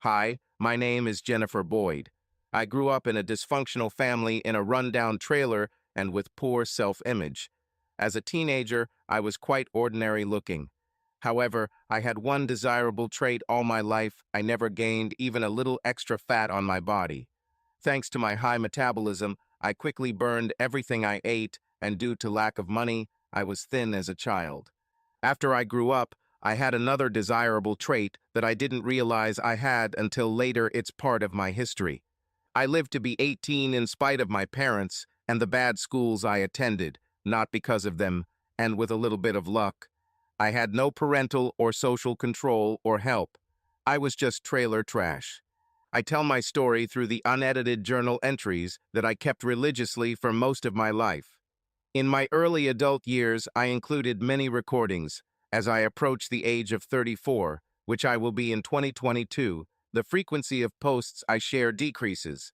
Hi, my name is Jennifer Boyd. I grew up in a dysfunctional family in a rundown trailer and with poor self-image. As a teenager, I was quite ordinary looking. However, I had one desirable trait all my life: I never gained even a little extra fat on my body. Thanks to my high metabolism, I quickly burned everything I ate, and due to lack of money, I was thin as a child. After I grew up, I had another desirable trait that I didn't realize I had until later. It's part of my history. I lived to be 18 in spite of my parents and the bad schools I attended, not because of them, and with a little bit of luck. I had no parental or social control or help. I was just trailer trash. I tell my story through the unedited journal entries that I kept religiously for most of my life. In my early adult years, I included many recordings. As I approach the age of 34, which I will be in 2022, the frequency of posts I share decreases.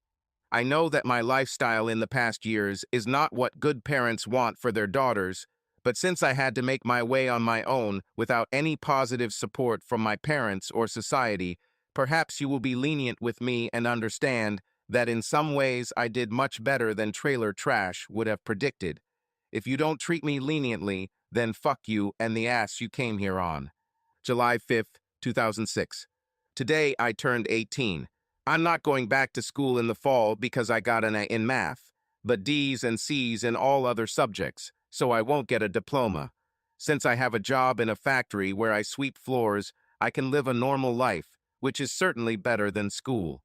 I know that my lifestyle in the past years is not what good parents want for their daughters, but since I had to make my way on my own without any positive support from my parents or society, perhaps you will be lenient with me and understand that in some ways I did much better than trailer trash would have predicted. If you don't treat me leniently, then fuck you and the ass you came here on. July 5th, 2006. Today I turned 18. I'm not going back to school in the fall because I got an A in math, but D's and C's in all other subjects, so I won't get a diploma. Since I have a job in a factory where I sweep floors, I can live a normal life, which is certainly better than school.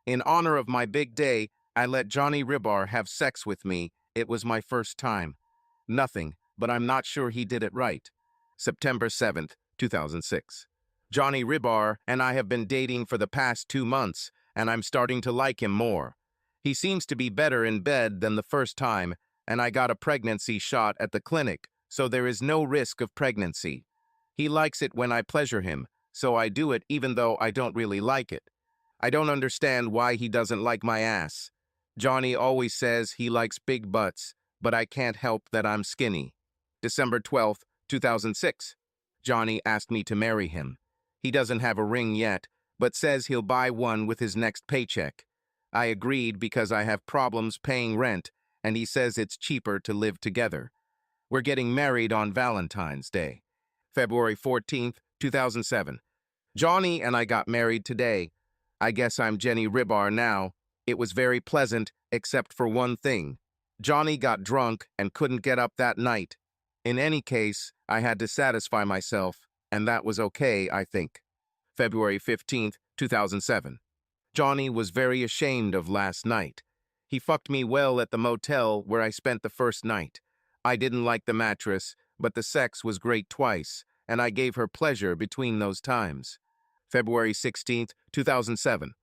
In honor of my big day, I let Johnny Ribar have sex with me. It was my first time. Nothing, but I'm not sure he did it right. September 7th, 2006. Johnny Ribar and I have been dating for the past 2 months, and I'm starting to like him more. He seems to be better in bed than the first time, and I got a pregnancy shot at the clinic, so there is no risk of pregnancy. He likes it when I pleasure him, so I do it even though I don't really like it. I don't understand why he doesn't like my ass. Johnny always says he likes big butts, but I can't help that I'm skinny. December 12th, 2006. Johnny asked me to marry him. He doesn't have a ring yet, but says he'll buy one with his next paycheck. I agreed because I have problems paying rent, and he says it's cheaper to live together. We're getting married on Valentine's Day. February 14th, 2007. Johnny and I got married today. I guess I'm Jenny Ribar now. It was very pleasant, except for one thing. Johnny got drunk and couldn't get up that night. In any case, I had to satisfy myself, and that was okay, I think. February 15th, 2007. Johnny was very ashamed of last night. He fucked me well at the motel where I spent the first night. I didn't like the mattress, but the sex was great twice, and I gave her pleasure between those times. February 16th, 2007.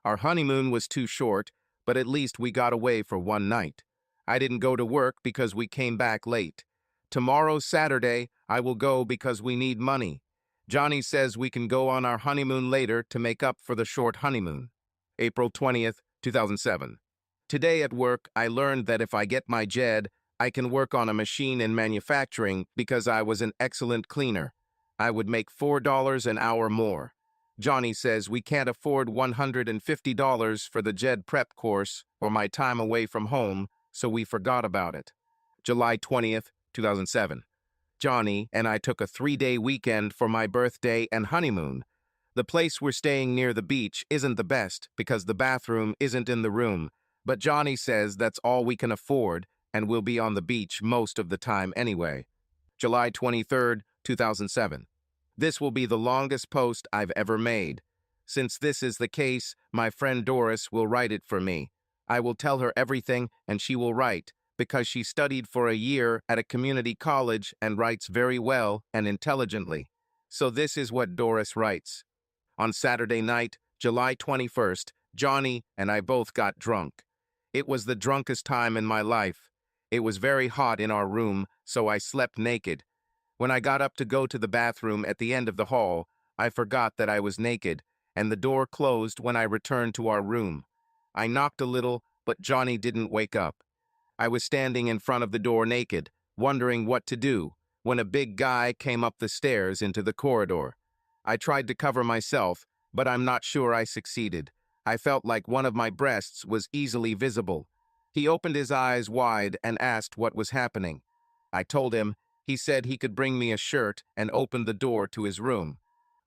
Our honeymoon was too short, but at least we got away for one night. I didn't go to work because we came back late. Tomorrow, Saturday, I will go because we need money. Johnny says we can go on our honeymoon later to make up for the short honeymoon. April 20th, 2007. Today at work, I learned that if I get my JED, I can work on a machine in manufacturing because I was an excellent cleaner. I would make $4 an hour more. Johnny says we can't afford $150 for the JED prep course or my time away from home, so we forgot about it. July 20th, 2007. Johnny and I took a 3-day weekend for my birthday and honeymoon. The place we're staying near the beach isn't the best because the bathroom isn't in the room, but Johnny says that's all we can afford and we'll be on the beach most of the time anyway. July 23rd, 2007. This will be the longest post I've ever made. Since this is the case, my friend Doris will write it for me. I will tell her everything and she will write, because she studied for a year at a community college and writes very well and intelligently. So this is what Doris writes. On Saturday night, July 21st, Johnny and I both got drunk. It was the drunkest time in my life. It was very hot in our room, so I slept naked. When I got up to go to the bathroom at the end of the hall, I forgot that I was naked, and the door closed when I returned to our room. I knocked a little, but Johnny didn't wake up. I was standing in front of the door naked, wondering what to do, when a big guy came up the stairs into the corridor. I tried to cover myself, but I'm not sure I succeeded. I felt like one of my breasts was easily visible. He opened his eyes wide and asked what was happening. I told him. He said he could bring me a shirt and opened the door to his room.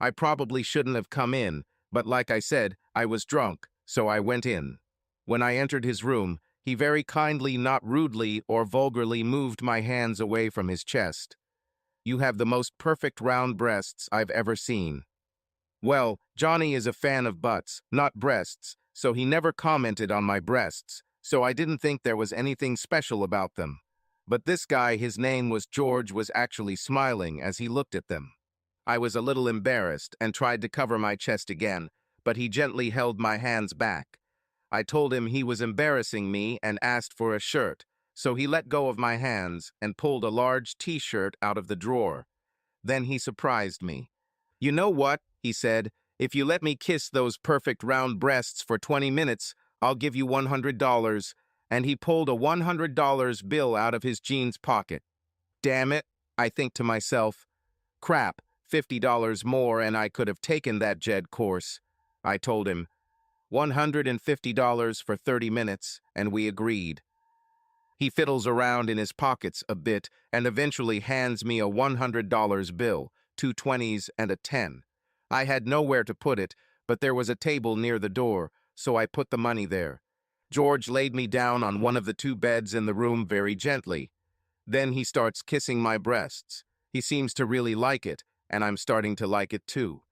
I probably shouldn't have come in, but like I said, I was drunk, so I went in. When I entered his room, he very kindly, not rudely or vulgarly, moved my hands away from his chest. "You have the most perfect round breasts I've ever seen." Well, Johnny is a fan of butts, not breasts, so he never commented on my breasts, so I didn't think there was anything special about them. But this guy, his name was George, was actually smiling as he looked at them. I was a little embarrassed and tried to cover my chest again, but he gently held my hands back. I told him he was embarrassing me and asked for a shirt, so he let go of my hands and pulled a large t-shirt out of the drawer. Then he surprised me. "You know what?" he said. "If you let me kiss those perfect round breasts for 20 minutes, I'll give you $100. And he pulled a $100 bill out of his jeans pocket. Damn it, I think to myself. Crap, $50 more and I could have taken that JED course. I told him, $150 for 30 minutes, and we agreed. He fiddles around in his pockets a bit and eventually hands me a $100 bill, two 20s and a 10. I had nowhere to put it, but there was a table near the door, so I put the money there. George laid me down on one of the two beds in the room very gently. Then he starts kissing my breasts. He seems to really like it, and I'm starting to like it too.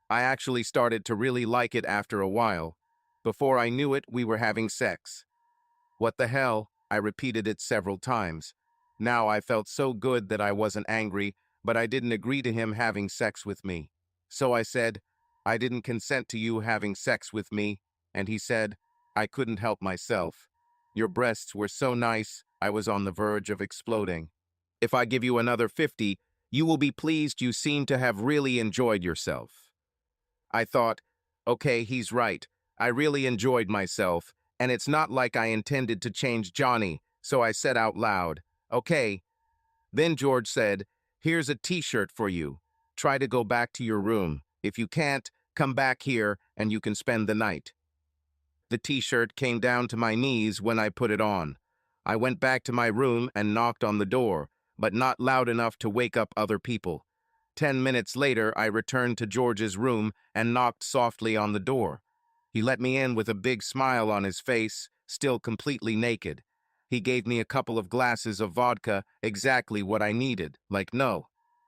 I actually started to really like it after a while. Before I knew it, we were having sex. What the hell? I repeated it several times. Now I felt so good that I wasn't angry, but I didn't agree to him having sex with me. So I said, "I didn't consent to you having sex with me," and he said, "I couldn't help myself. Your breasts were so nice, I was on the verge of exploding. If I give you another 50, you will be pleased you seem to have really enjoyed yourself." I thought, okay, he's right. I really enjoyed myself, and it's not like I intended to change Johnny, so I said out loud, "Okay." Then George said, "Here's a t-shirt for you. Try to go back to your room. If you can't, come back here and you can spend the night." The t-shirt came down to my knees when I put it on. I went back to my room and knocked on the door, but not loud enough to wake up other people. 10 minutes later, I returned to George's room and knocked softly on the door. He let me in with a big smile on his face, still completely naked. He gave me a couple of glasses of vodka, exactly what I needed, like no.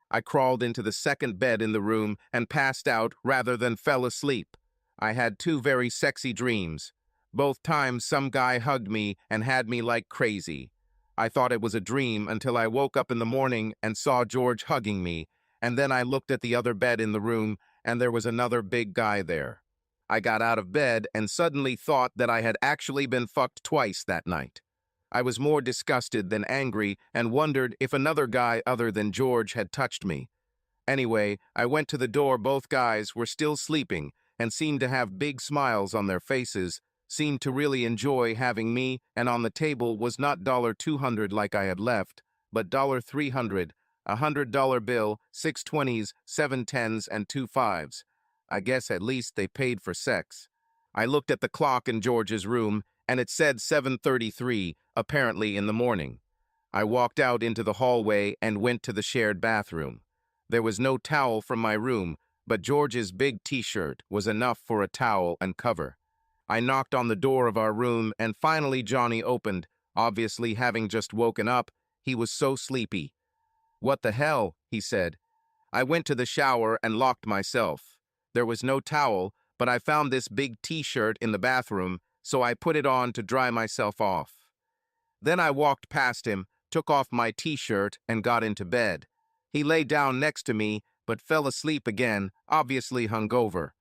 I crawled into the second bed in the room and passed out rather than fell asleep. I had two very sexy dreams. Both times some guy hugged me and had me like crazy. I thought it was a dream until I woke up in the morning and saw George hugging me, and then I looked at the other bed in the room and there was another big guy there. I got out of bed and suddenly thought that I had actually been fucked twice that night. I was more disgusted than angry and wondered if another guy other than George had touched me. Anyway, I went to the door. Both guys were still sleeping and seemed to have big smiles on their faces, seemed to really enjoy having me, and on the table was not $200 like I had left, but $300, a $100 bill, 6 20s, 7 10s, and 2 5s. I guess at least they paid for sex. I looked at the clock in George's room, and it said 7:33, apparently in the morning. I walked out into the hallway and went to the shared bathroom. There was no towel from my room, but George's big t-shirt was enough for a towel and cover. I knocked on the door of our room, and finally Johnny opened. Obviously, having just woken up, he was so sleepy. "What the hell?" he said. I went to the shower and locked myself. There was no towel, but I found this big t-shirt in the bathroom, so I put it on to dry myself off. Then I walked past him, took off my t-shirt, and got into bed. He lay down next to me, but fell asleep again, obviously hungover.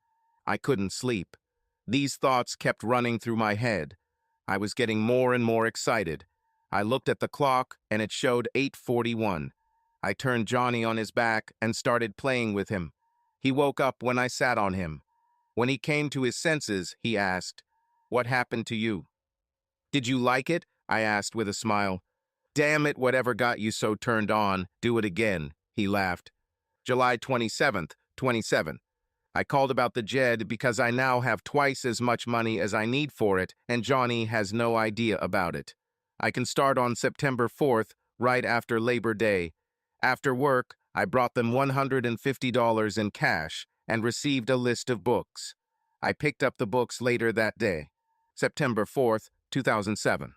I couldn't sleep. These thoughts kept running through my head. I was getting more and more excited. I looked at the clock, and it showed 8:41. I turned Johnny on his back and started playing with him. He woke up when I sat on him. When he came to his senses, he asked, "What happened to you?" "Did you like it?" I asked with a smile. "Damn it, whatever got you so turned on, do it again," he laughed. July 27th, 27. I called about the Jed because I now have twice as much money as I need for it, and Johnny has no idea about it. I can start on September 4th, right after Labor Day. After work, I brought them $150 in cash and received a list of books. I picked up the books later that day, September 4th, 2007.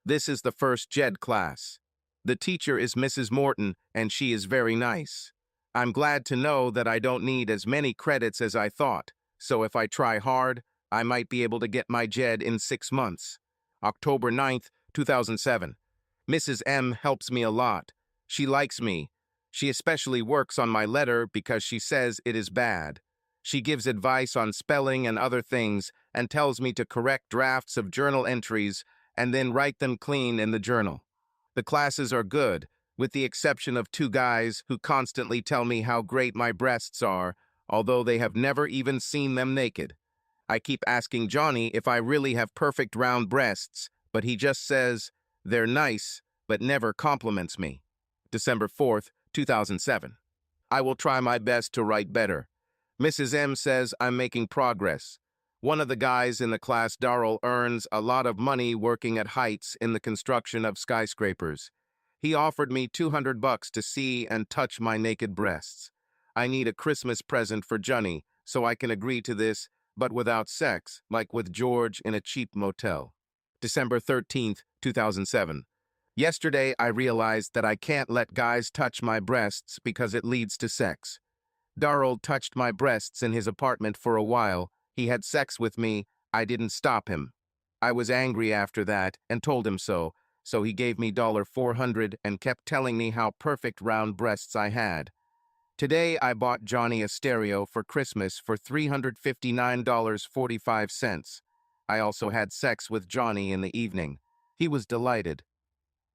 This is the first Jed class. The teacher is Mrs. Morton, and she is very nice. I'm glad to know that I don't need as many credits as I thought, so if I try hard, I might be able to get my Jed in 6 months. October 9th, 2007. Mrs. M helps me a lot. She likes me. She especially works on my letter because she says it is bad. She gives advice on spelling and other things and tells me to correct drafts of journal entries and then write them clean in the journal. The classes are good, with the exception of 2 guys who constantly tell me how great my breasts are, although they have never even seen them naked. I keep asking Johnny if I really have perfect round breasts, but he just says, they're nice, but never compliments me. December 4th, 2007. I will try my best to write better. Mrs. M says I'm making progress. One of the guys in the class, Darrell, earns a lot of money working at Heights in the construction of skyscrapers. He offered me $200 to see and touch my naked breasts. I need a Christmas present for Johnny, so I can agree to this, but without sex, like with George in a cheap motel. December 13th, 2007. Yesterday, I realized that I can't let guys touch my breasts because it leads to sex. Darrell touched my breasts in his apartment for a while. He had sex with me. I didn't stop him. I was angry after that and told him so he gave me $400 and kept telling me how perfect round breasts I had. Today, I bought Johnny a stereo for Christmas for $359.45. I also had sex with Johnny in the evening. He was delighted.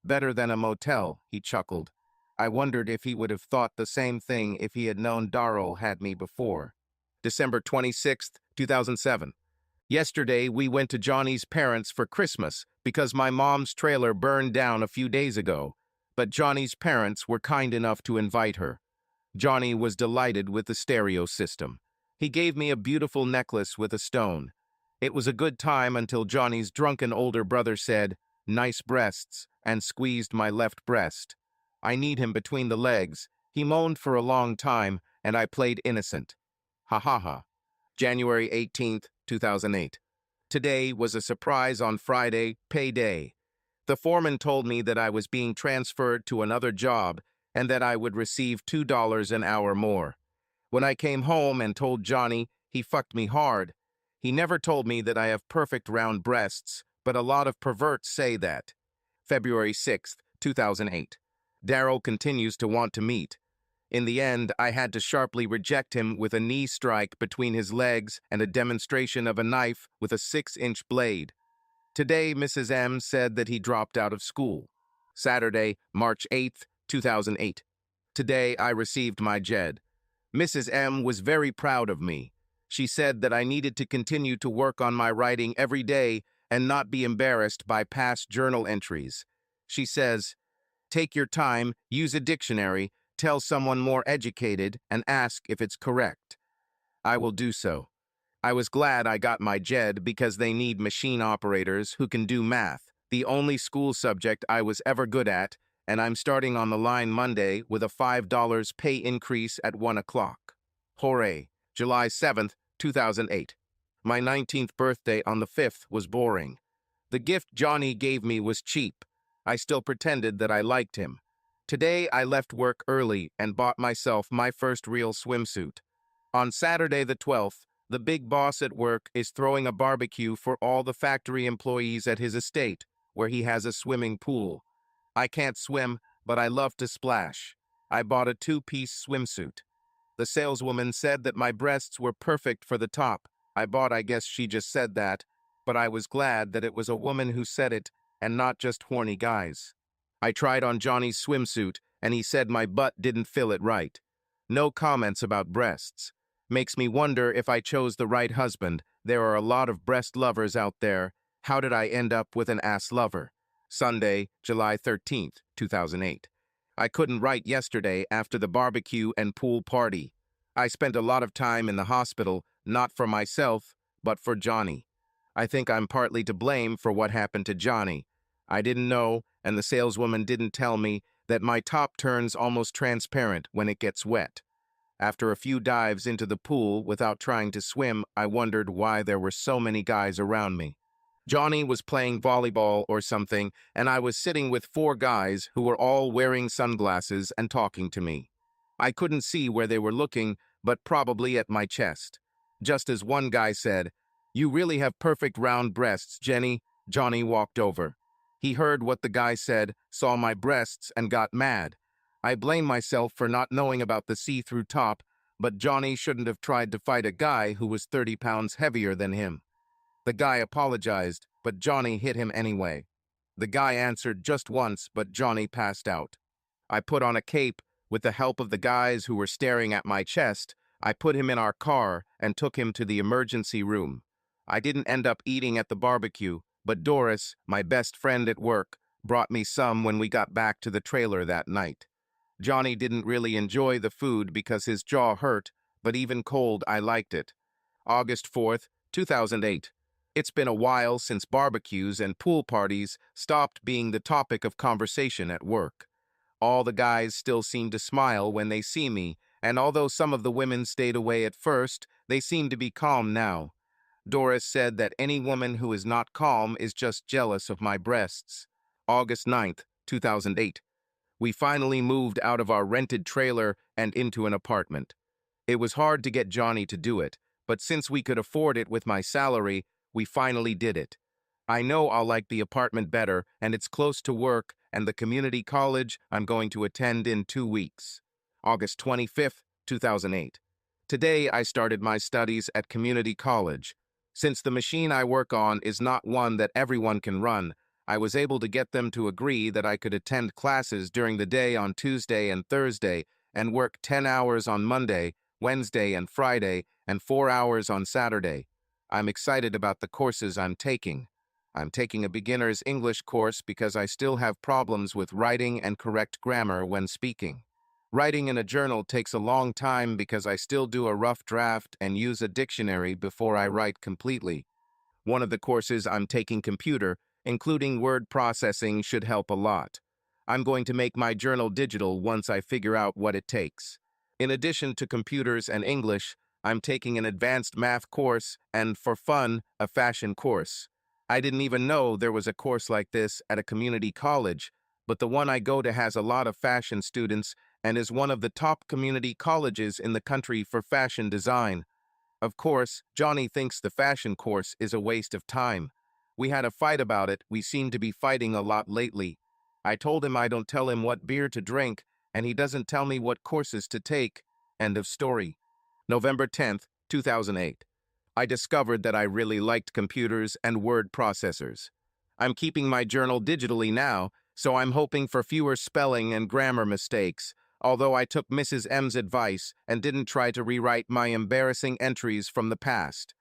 Better than a motel, he chuckled. I wondered if he would have thought the same thing if he had known Darrell had me before. December 26th, 2007. Yesterday, we went to Johnny's parents for Christmas because my mom's trailer burned down a few days ago, but Johnny's parents were kind enough to invite her. Johnny was delighted with the stereo system. He gave me a beautiful necklace with a stone. It was a good time until Johnny's drunken older brother said, "Nice breasts," and squeezed my left breast. I need him between the legs. He moaned for a long time, and I played innocent. Ha ha ha. January 18th, 2008. Today was a surprise on Friday, payday. The foreman told me that I was being transferred to another job and that I would receive $2 an hour more. When I came home and told Johnny, he fucked me hard. He never told me that I have perfect round breasts, but a lot of perverts say that. February 6th, 2008. Darrell continues to want to meet. In the end, I had to sharply reject him with a knee strike between his legs and a demonstration of a knife with a 6-inch blade. Today, Mrs. M said that he dropped out of school. Saturday, March 8th, 2008. Today, I received my Jed. Mrs. M was very proud of me. She said that I needed to continue to work on my writing every day and not be embarrassed by past journal entries. She says, "Take your time, use a dictionary, tell someone more educated, and ask if it's correct." I will do so. I was glad I got my Jed because they need machine operators who can do math, the only school subject I was ever good at, and I'm starting on the line Monday with a $5 pay increase at 1 o'clock. Hooray! July 7th, 2008. My 19th birthday on the 5th was boring. The gift Johnny gave me was cheap. I still pretended that I liked him. Today, I left work early and bought myself my first real swimsuit. On Saturday the 12th, the big boss at work is throwing a barbecue for all the factory employees at his estate, where he has a swimming pool. I can't swim, but I love to splash. I bought a 2-piece swimsuit. The saleswoman said that my breasts were perfect for the top. I guess she just said that, but I was glad that it was a woman who said it and not just horny guys. I tried on Johnny's swimsuit, and he said my butt didn't fill it right. No comments about breasts. Makes me wonder if I chose the right husband. There are a lot of breast lovers out there. How did I end up with an ass lover? Sunday, July 13th, 2008. I couldn't write yesterday after the barbecue and pool party. I spent a lot of time in the hospital, not for myself, but for Johnny. I think I'm partly to blame for what happened to Johnny. I didn't know, and the saleswoman didn't tell me, that my top turns almost transparent when it gets wet. After a few dives into the pool without trying to swim, I wondered why there were so many guys around me. Johnny was playing volleyball or something, and I was sitting with four guys who were all wearing sunglasses and talking to me. I couldn't see where they were looking, but probably at my chest. Just as one guy said, "You really have perfect round breasts, Jenny," Johnny walked over. He heard what the guy said, saw my breasts, and got mad. I blame myself for not knowing about the see-through top, but Johnny shouldn't have tried to fight a guy who was 30 pounds heavier than him. The guy apologized, but Johnny hit him anyway. The guy answered just once, but Johnny passed out. I put on a cape. With the help of the guys who were staring at my chest, I put him in our car and took him to the emergency room. I didn't end up eating at the barbecue, but Doris, my best friend at work, brought me some when we got back to the trailer that night. Johnny didn't really enjoy the food because his jaw hurt, but even cold, I liked it. August 4th, 2008. It's been a while since barbecues and pool parties stopped being the topic of conversation at work. All the guys still seem to smile when they see me, and although some of the women stayed away at first, they seem to be calm now. Doris said that any woman who is not calm is just jealous of my breasts. August 9th, 2008. We finally moved out of our rented trailer and into an apartment. It was hard to get Johnny to do it, but since we could afford it with my salary, we finally did it. I know I'll like the apartment better, and it's close to work and the community college I'm going to attend in 2 weeks. August 25th, 2008. Today I started my studies at community college. Since the machine I work on is not one that everyone can run, I was able to get them to agree that I could attend classes during the day on Tuesday and Thursday and work 10 hours on Monday, Wednesday, and Friday, and 4 hours on Saturday. I'm excited about the courses I'm taking. I'm taking a beginner's English course because I still have problems with writing and correct grammar when speaking. Writing in a journal takes a long time because I still do a rough draft and use a dictionary before I write completely. One of the courses I'm taking computer, including word processing, should help a lot. I'm going to make my journal digital once I figure out what it takes. In addition to computers and English, I'm taking an advanced math course and, for fun, a fashion course. I didn't even know there was a course like this at a community college, but the one I go to has a lot of fashion students and is one of the top community colleges in the country for fashion design. Of course, Johnny thinks the fashion course is a waste of time. We had a fight about it. We seem to be fighting a lot lately. I told him I don't tell him what beer to drink, and he doesn't tell me what courses to take. End of story. November 10th, 2008. I discovered that I really liked computers and word processors. I'm keeping my journal digitally now, so I'm hoping for fewer spelling and grammar mistakes, although I took Mrs. M's advice and didn't try to rewrite my embarrassing entries from the past.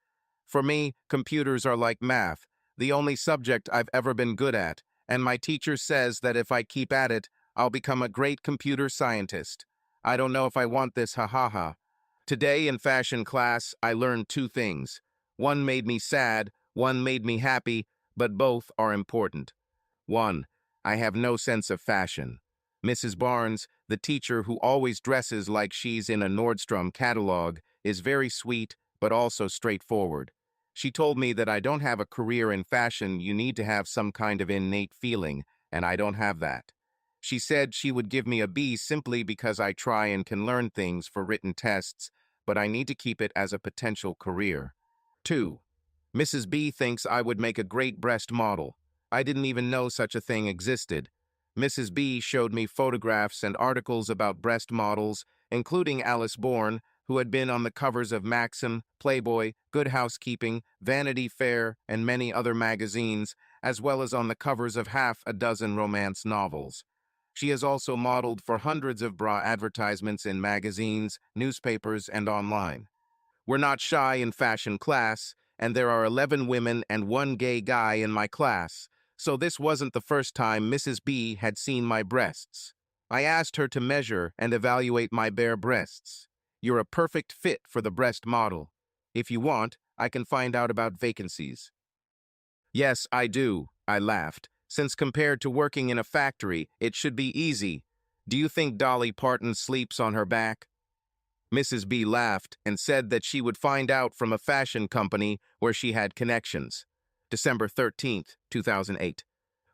For me, computers are like math, the only subject I've ever been good at, and my teacher says that if I keep at it, I'll become a great computer scientist. I don't know if I want this, ha ha ha. Today in fashion class, I learned two things. One made me sad, one made me happy, but both are important. 1. I have no sense of fashion. Mrs. Barnes, the teacher who always dresses like she's in a Nordstrom catalog, is very sweet, but also straightforward. She told me that I don't have a career in fashion, you need to have some kind of innate feeling, and I don't have that. She said she would give me a B simply because I try and can learn things for written tests, but I need to keep it as a potential career. 2. Mrs. B thinks I would make a great breast model. I didn't even know such a thing existed. Mrs. B showed me photographs and articles about breast models, including Alice Bourne, who had been on the covers of Maxim, Playboy, Good Housekeeping, Vanity Fair, and many other magazines, as well as on the covers of half a dozen romance novels. She has also modeled for hundreds of bra advertisements in magazines, newspapers, and online. We're not shy in fashion class, and there are 11 women and one gay guy in my class, so this wasn't the first time Mrs. B had seen my breasts. I asked her to measure and evaluate my bare breasts. You're a perfect fit for the breast model. If you want, I can find out about vacancies." "Yes, I do," I laughed. "Since compared to working in a factory, it should be easy. Do you think Dolly Parton sleeps on her back?" Mrs. B laughed and said that she would find out from a fashion company where she had connections. December 13th, 2008.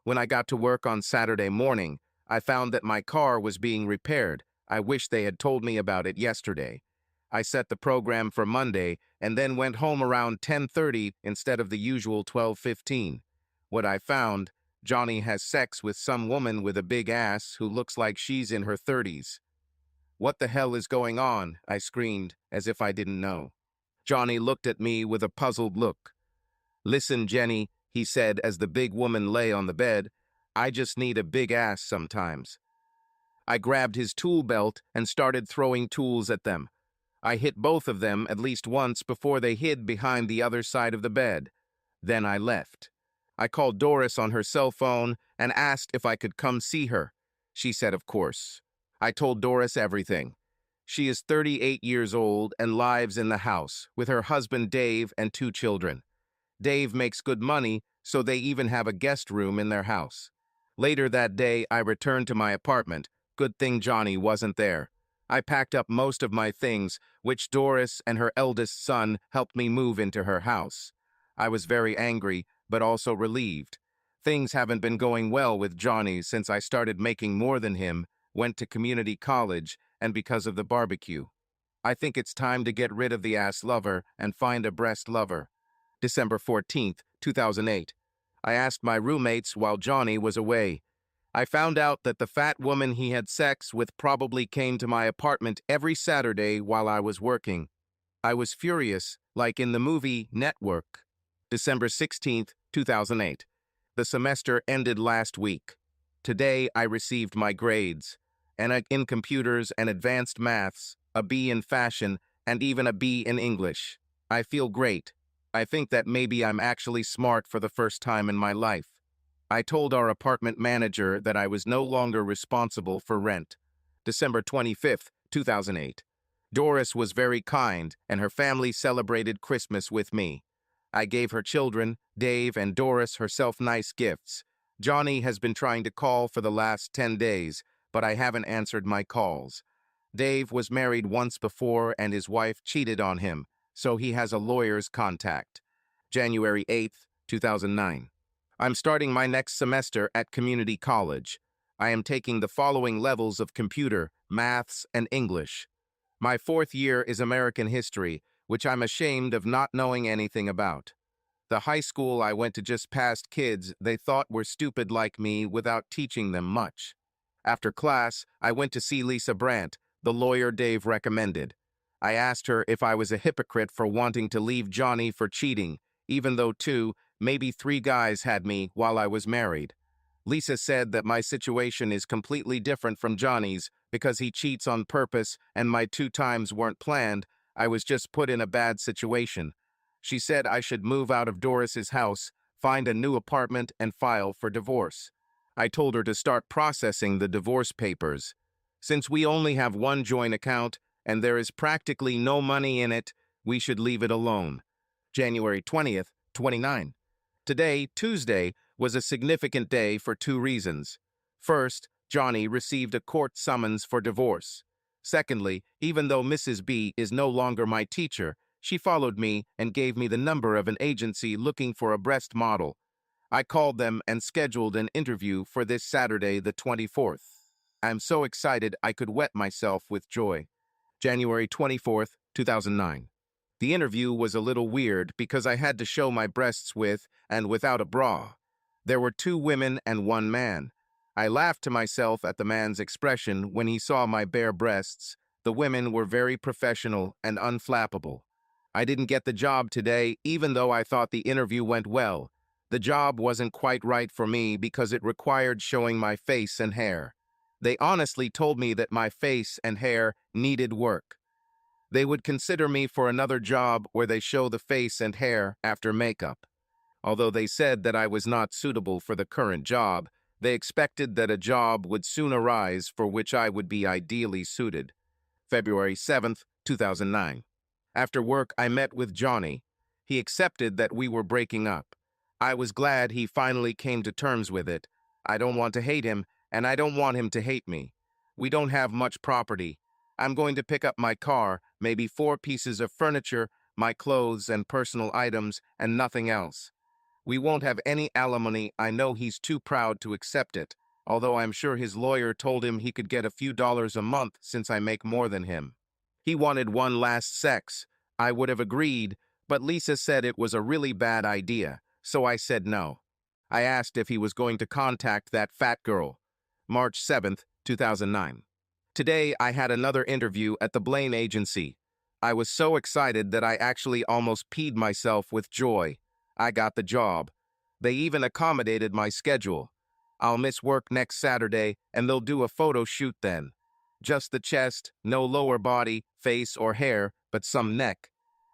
When I got to work on Saturday morning, I found that my car was being repaired. I wish they had told me about it yesterday. I set the program for Monday and then went home around 10:30 instead of the usual 12:15. What I found, Johnny has sex with some woman with a big ass who looks like she's in her 30s. "What the hell is going on?" I screamed, as if I didn't know. Johnny looked at me with a puzzled look. "Listen, Jenny," he said as the big woman lay on the bed, "I just need a big ass sometimes." I grabbed his tool belt and started throwing tools at them. I hit both of them at least once before they hid behind the other side of the bed. Then I left. I called Doris on her cell phone and asked if I could come see her. She said of course. I told Doris everything. She is 38 years old and lives in the house with her husband Dave and 2 children. Dave makes good money, so they even have a guest room in their house. Later that day, I returned to my apartment. Good thing Johnny wasn't there. I packed up most of my things, which Doris and her eldest son helped me move into her house. I was very angry, but also relieved. Things haven't been going well with Johnny since I started making more than him, went to community college, and because of the barbecue. I think it's time to get rid of the ass lover and find a breast lover. December 14th, 2008. I asked my roommates while Johnny was away. I found out that the fat woman he had sex with probably came to my apartment every Saturday while I was working. I was furious, like in the movie Network. December 16th, 2008. The semester ended last week. Today I received my grades. An in computers and advanced maths, a B in fashion, and even a B in English. I feel great. I think that maybe I'm actually smart for the first time in my life. I told our apartment manager that I was no longer responsible for rent. December 25th, 2008. Doris was very kind, and her family celebrated Christmas with me. I gave her children, Dave and Doris, herself nice gifts. Johnny has been trying to call for the last 10 days, but I haven't answered my calls. Dave was married once before and his wife cheated on him, so he has a lawyer's contact. January 8th, 2009. I'm starting my next semester at community college. I am taking the following levels of computer, maths, and English. My 4th year is American history, which I'm ashamed of not knowing anything about. The high school I went to just passed kids they thought were stupid like me without teaching them much. After class, I went to see Lisa Brandt, the lawyer Dave recommended. I asked her if I was a hypocrite for wanting to leave Johnny for cheating, even though 2, maybe 3 guys had me while I was married. Lisa said that my situation is completely different from Johnny's because he cheats on purpose and my 2 times weren't planned. I was just put in a bad situation. She said I should move out of Doris's house, find a new apartment, and file for divorce. I told her to start processing the divorce papers. Since we only have one joint account and there is practically no money in it, we should leave it alone. January 20th, 29. Today, Tuesday, was a significant day for 2 reasons. First, Johnny received a court summons for divorce. Secondly, even though Mrs. B is no longer my teacher, she followed me and gave me the number of an agency looking for a breast model. I called them and scheduled an interview for this Saturday, the 24th. I'm so excited I could wet myself with joy. January 24th, 2009. The interview was a little weird because I had to show my breasts with and without a bra. There were 2 women and 1 man. I laughed to myself at the man's expression when he saw my bare breasts. The women were very professional and unflappable. I didn't get the job today, even though I thought the interview went well. The job wasn't quite right for me because it required showing my face and hair. They honestly told me that my face and hair needed work. They would consider me for another job where they show the face and hair after makeup. Although they said that I was not suitable for the current job, they expected that a job would soon arise for which I would be ideally suited. February 7th, 2009. After work, I met with Johnny. He accepted that we were breaking up. I was glad he finally came to terms with it. I don't want to hate him, and I don't want him to hate me. We don't have much property. I'm going to pick up my car, maybe 4 pieces of furniture, my clothes and personal items, and nothing else. We won't have any alimony. I know he's too proud to accept it, although I'm sure his lawyer told him he could get a few dollars a month since I make more than him. He wanted one last sex. I would have agreed, but Lisa said it was a really bad idea, so I said no. I asked if he was going to contact that fat girl. March 7th, 2009. Today, I had another interview at the Blaine agency. I was so excited that I actually almost peed myself with joy. I got the job. They even accommodated my schedule. I'll miss work next Saturday, and they'll do a photo shoot then. Just the chest, no lower body, face, or hair, but some neck.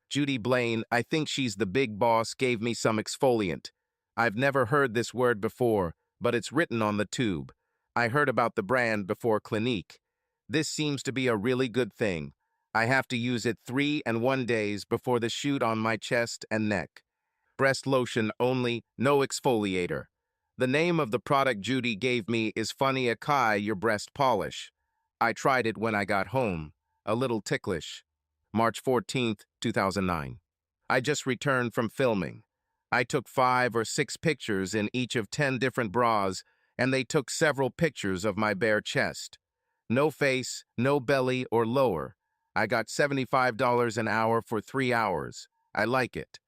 Judy Blaine, I think she's the big boss, gave me some exfoliant. I've never heard this word before, but it's written on the tube. I heard about the brand before Clinique. This seems to be a really good thing. I have to use it 3 and 1 days before the shoot on my chest and neck. Breast lotion only, no exfoliator. The name of the product Judy gave me is Funny Akai Your Breast Polish. I tried it when I got home. A little ticklish. March 14th, 2009. I just returned from filming. I took 5 or 6 pictures in each of 10 different bras, and they took several pictures of my bare chest. No face, no belly or lower. I got $75 an hour for 3 hours. I like it.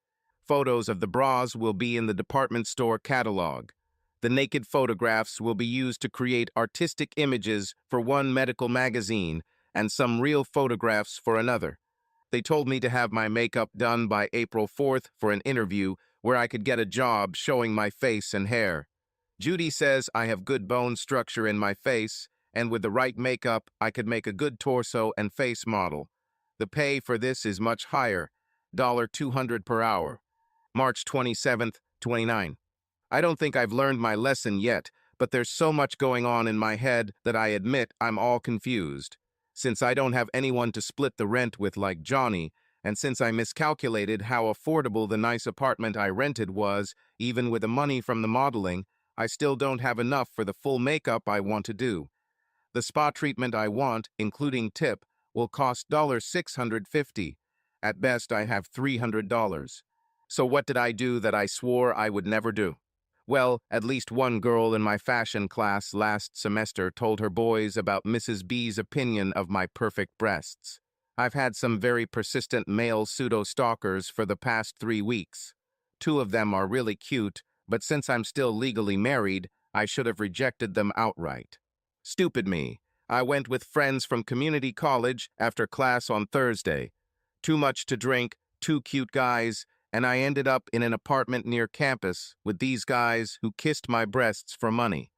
Photos of the bras will be in the department store catalog. The naked photographs will be used to create artistic images for one medical magazine and some real photographs for another. They told me to have my makeup done by April 4th for an interview where I could get a job showing my face and hair. Judy says I have good bone structure in my face, and with the right makeup, I could make a good torso and face model. The pay for this is much higher, $200 per hour. March 27th, 29. I don't think I've learned my lesson yet, but there's so much going on in my head that I admit I'm all confused. Since I don't have anyone to split the rent with like Johnny, and since I miscalculated how affordable the nice apartment I rented was, even with the money from the modeling, I still don't have enough for the full makeup I want to do. The spa treatment I want, including tip, will cost $650. At best, I have $300. So what did I do that I swore I would never do? Well, at least one girl in my fashion class last semester told her boys about Mrs. B's opinion of my perfect breasts. I've had some very persistent male pseudo-stalkers for the past 3 weeks. 2 of them are really cute, but since I'm still legally married, I should have rejected them outright. Stupid me. I went with friends from community college after class on Thursday. Too much to drink, 2 cute guys, and I ended up in an apartment near campus with these guys who kissed my breasts for money.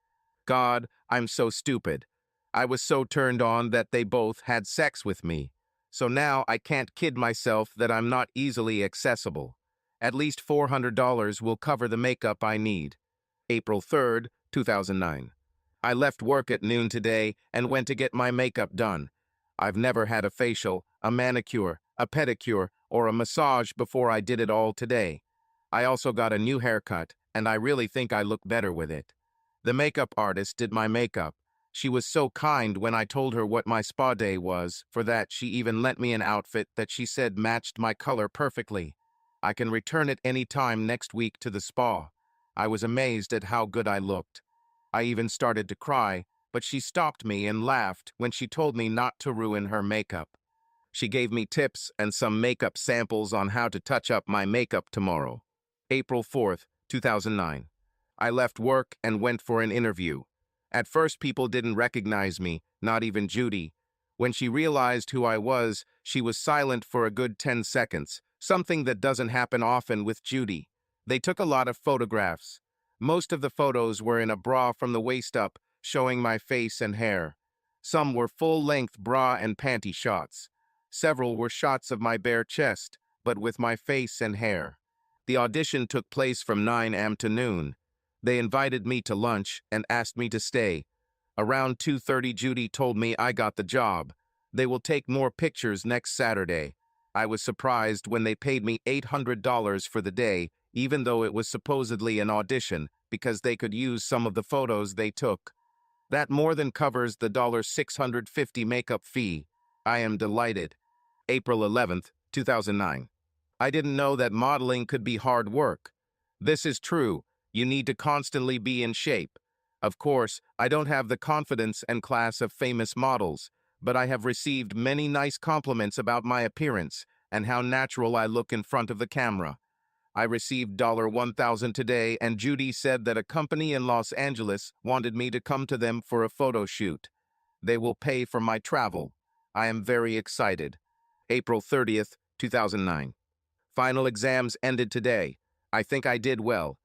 God, I'm so stupid. I was so turned on that they both had sex with me. So now I can't kid myself that I'm not easily accessible. At least $400 will cover the makeup I need. April 3rd, 2009. I left work at noon today and went to get my makeup done. I've never had a facial, a manicure, a pedicure, or a massage before I did it all today. I also got a new haircut, and I really think I look better with it. The makeup artist did my makeup. She was so kind when I told her what my spa day was. For that, she even lent me an outfit that she said matched my color perfectly. I can return it any time next week to the spa. I was amazed at how good I looked. I even started to cry, but she stopped me and laughed when she told me not to ruin her makeup. She gave me tips and some makeup samples on how to touch up my makeup tomorrow. April 4th, 2009. I left work and went for an interview. At first, people didn't recognize me, not even Judy. When she realized who I was, she was silent for a good 10 seconds, something that doesn't happen often with Judy. They took a lot of photographs. Most of the photos were in a bra from the waist up, showing my face and hair. Some were full-length bra and panty shots. Several were shots of my bare chest, but with my face and hair. The audition took place from 9 a.m. to noon. They invited me to lunch and asked me to stay. Around 2:30, Judy told me I got the job. They will take more pictures next Saturday. I was surprised when they paid me $800 for the day, even though it was supposedly an audition, because they could use some of the photos they took. That more than covers the $650 makeup fee. I am delighted. April 11th, 2009. I didn't know that modeling could be hard work. This is true. You need to constantly be in shape. Of course, I don't have the confidence and class of famous models, but I have received many nice compliments about my appearance and how natural I look in front of the camera. I received $1,000 today, and Judy said that a company in Los Angeles wanted me to come to them for a photo shoot. They will pay for my travel. I am very excited. April 30th, 2009. Final exams ended today. I think I did well.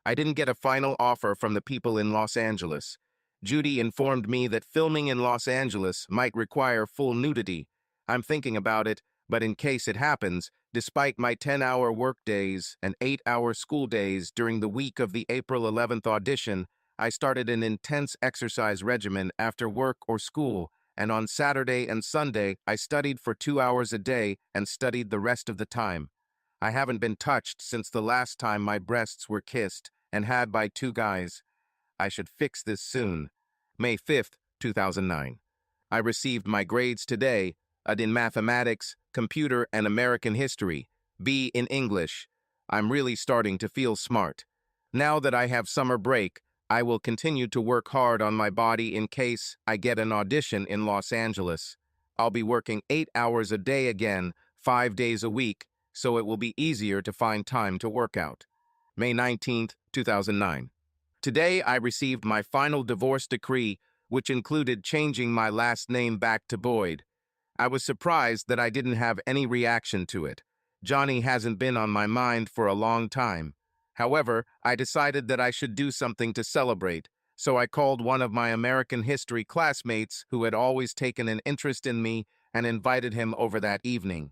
I didn't get a final offer from the people in Los Angeles. Judy informed me that filming in Los Angeles might require full nudity. I'm thinking about it, but in case it happens, despite my 10-hour workdays and 8-hour school days during the week of the April 11th audition, I started an intense exercise regimen after work or school, and on Saturday and Sunday, I studied for 2 hours a day and studied the rest of the time. I haven't been touched since the last time my breasts were kissed and had by two guys. I should fix this soon. May 5th, 2009. I received my grades today, A in mathematics, computer, and American history, B in English. I'm really starting to feel smart. Now that I have summer break, I will continue to work hard on my body in case I get an audition in Los Angeles. I'll be working 8 hours a day again, 5 days a week, so it will be easier to find time to work out. May 19th, 2009. Today I received my final divorce decree, which included changing my last name back to Boyd. I was surprised that I didn't have any reaction to it. Johnny hasn't been on my mind for a long time. However, I decided that I should do something to celebrate, so I called one of my American history classmates who had always taken an interest in me and invited him over that evening.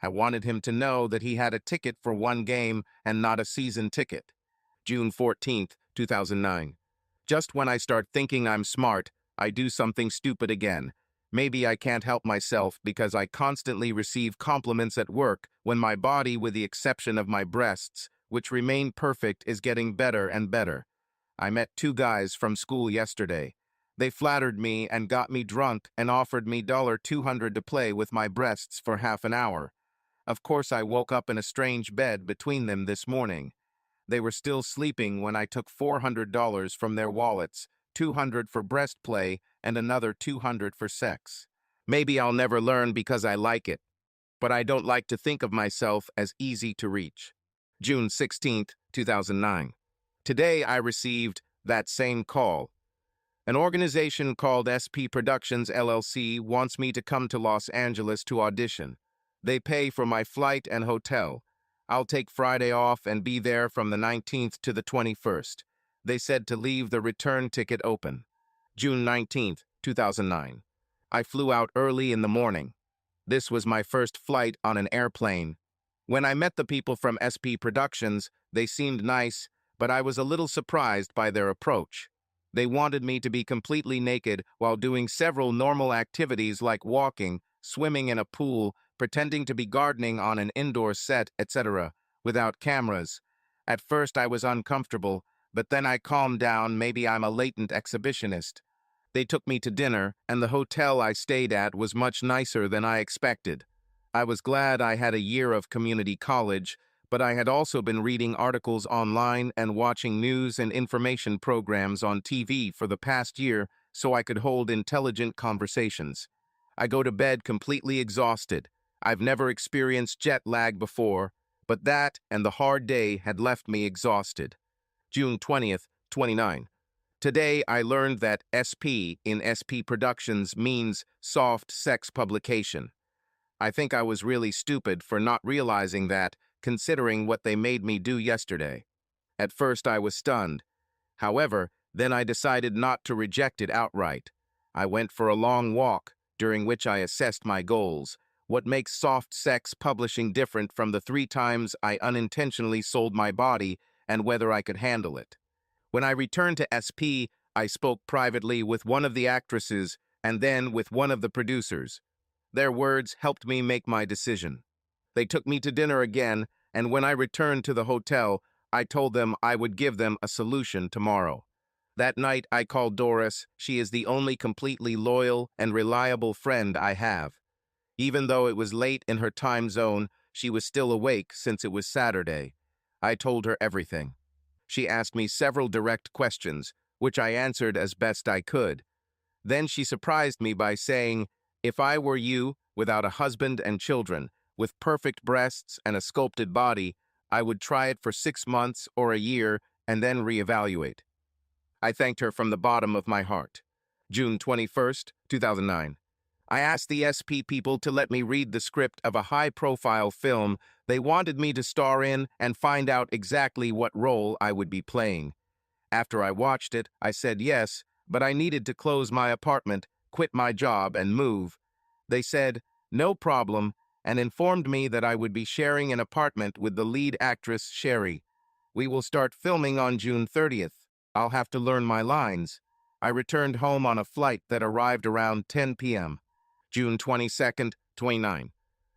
I wanted him to know that he had a ticket for one game and not a season ticket. June 14th, 2009. Just when I start thinking I'm smart, I do something stupid again. Maybe I can't help myself because I constantly receive compliments at work when my body, with the exception of my breasts, which remain perfect, is getting better and better. I met two guys from school yesterday. They flattered me and got me drunk and offered me $200 to play with my breasts for half an hour. Of course, I woke up in a strange bed between them this morning. They were still sleeping when I took $400 from their wallets, $200 for breast play and another $200 for sex. Maybe I'll never learn because I like it, but I don't like to think of myself as easy to reach. June 16th, 2009. Today I received that same call. An organization called SP Productions LLC wants me to come to Los Angeles to audition. They pay for my flight and hotel. I'll take Friday off and be there from the 19th to the 21st. They said to leave the return ticket open. June 19th, 2009. I flew out early in the morning. This was my first flight on an airplane. When I met the people from SP Productions, they seemed nice, but I was a little surprised by their approach. They wanted me to be completely naked while doing several normal activities like walking, swimming in a pool, pretending to be gardening on an indoor set, etc., without cameras. At first I was uncomfortable, but then I calmed down. Maybe I'm a latent exhibitionist. They took me to dinner, and the hotel I stayed at was much nicer than I expected. I was glad I had a year of community college, but I had also been reading articles online and watching news and information programs on TV for the past year so I could hold intelligent conversations. I go to bed completely exhausted. I've never experienced jet lag before, but that and the hard day had left me exhausted. June 20th, 29. Today I learned that SP in SP Productions means soft sex publication. I think I was really stupid for not realizing that, considering what they made me do yesterday. At first I was stunned. However, then I decided not to reject it outright. I went for a long walk, during which I assessed my goals. What makes soft sex publishing different from the 3 times I unintentionally sold my body, and whether I could handle it. When I returned to SP, I spoke privately with one of the actresses and then with one of the producers. Their words helped me make my decision. They took me to dinner again, and when I returned to the hotel, I told them I would give them a solution tomorrow. That night, I called Doris. She is the only completely loyal and reliable friend I have. Even though it was late in her time zone, she was still awake since it was Saturday. I told her everything. She asked me several direct questions, which I answered as best I could. Then she surprised me by saying, "If I were you, without a husband and children, with perfect breasts and a sculpted body, I would try it for 6 months or a year and then reevaluate." I thanked her from the bottom of my heart. June 21st, 2009. I asked the SP people to let me read the script of a high-profile film they wanted me to star in and find out exactly what role I would be playing. After I watched it, I said yes, but I needed to close my apartment, quit my job, and move. They said, "No problem," and informed me that I would be sharing an apartment with the lead actress, Sherry. "We will start filming on June 30th. I'll have to learn my lines." I returned home on a flight that arrived around 10 p.m. June 22nd, 29.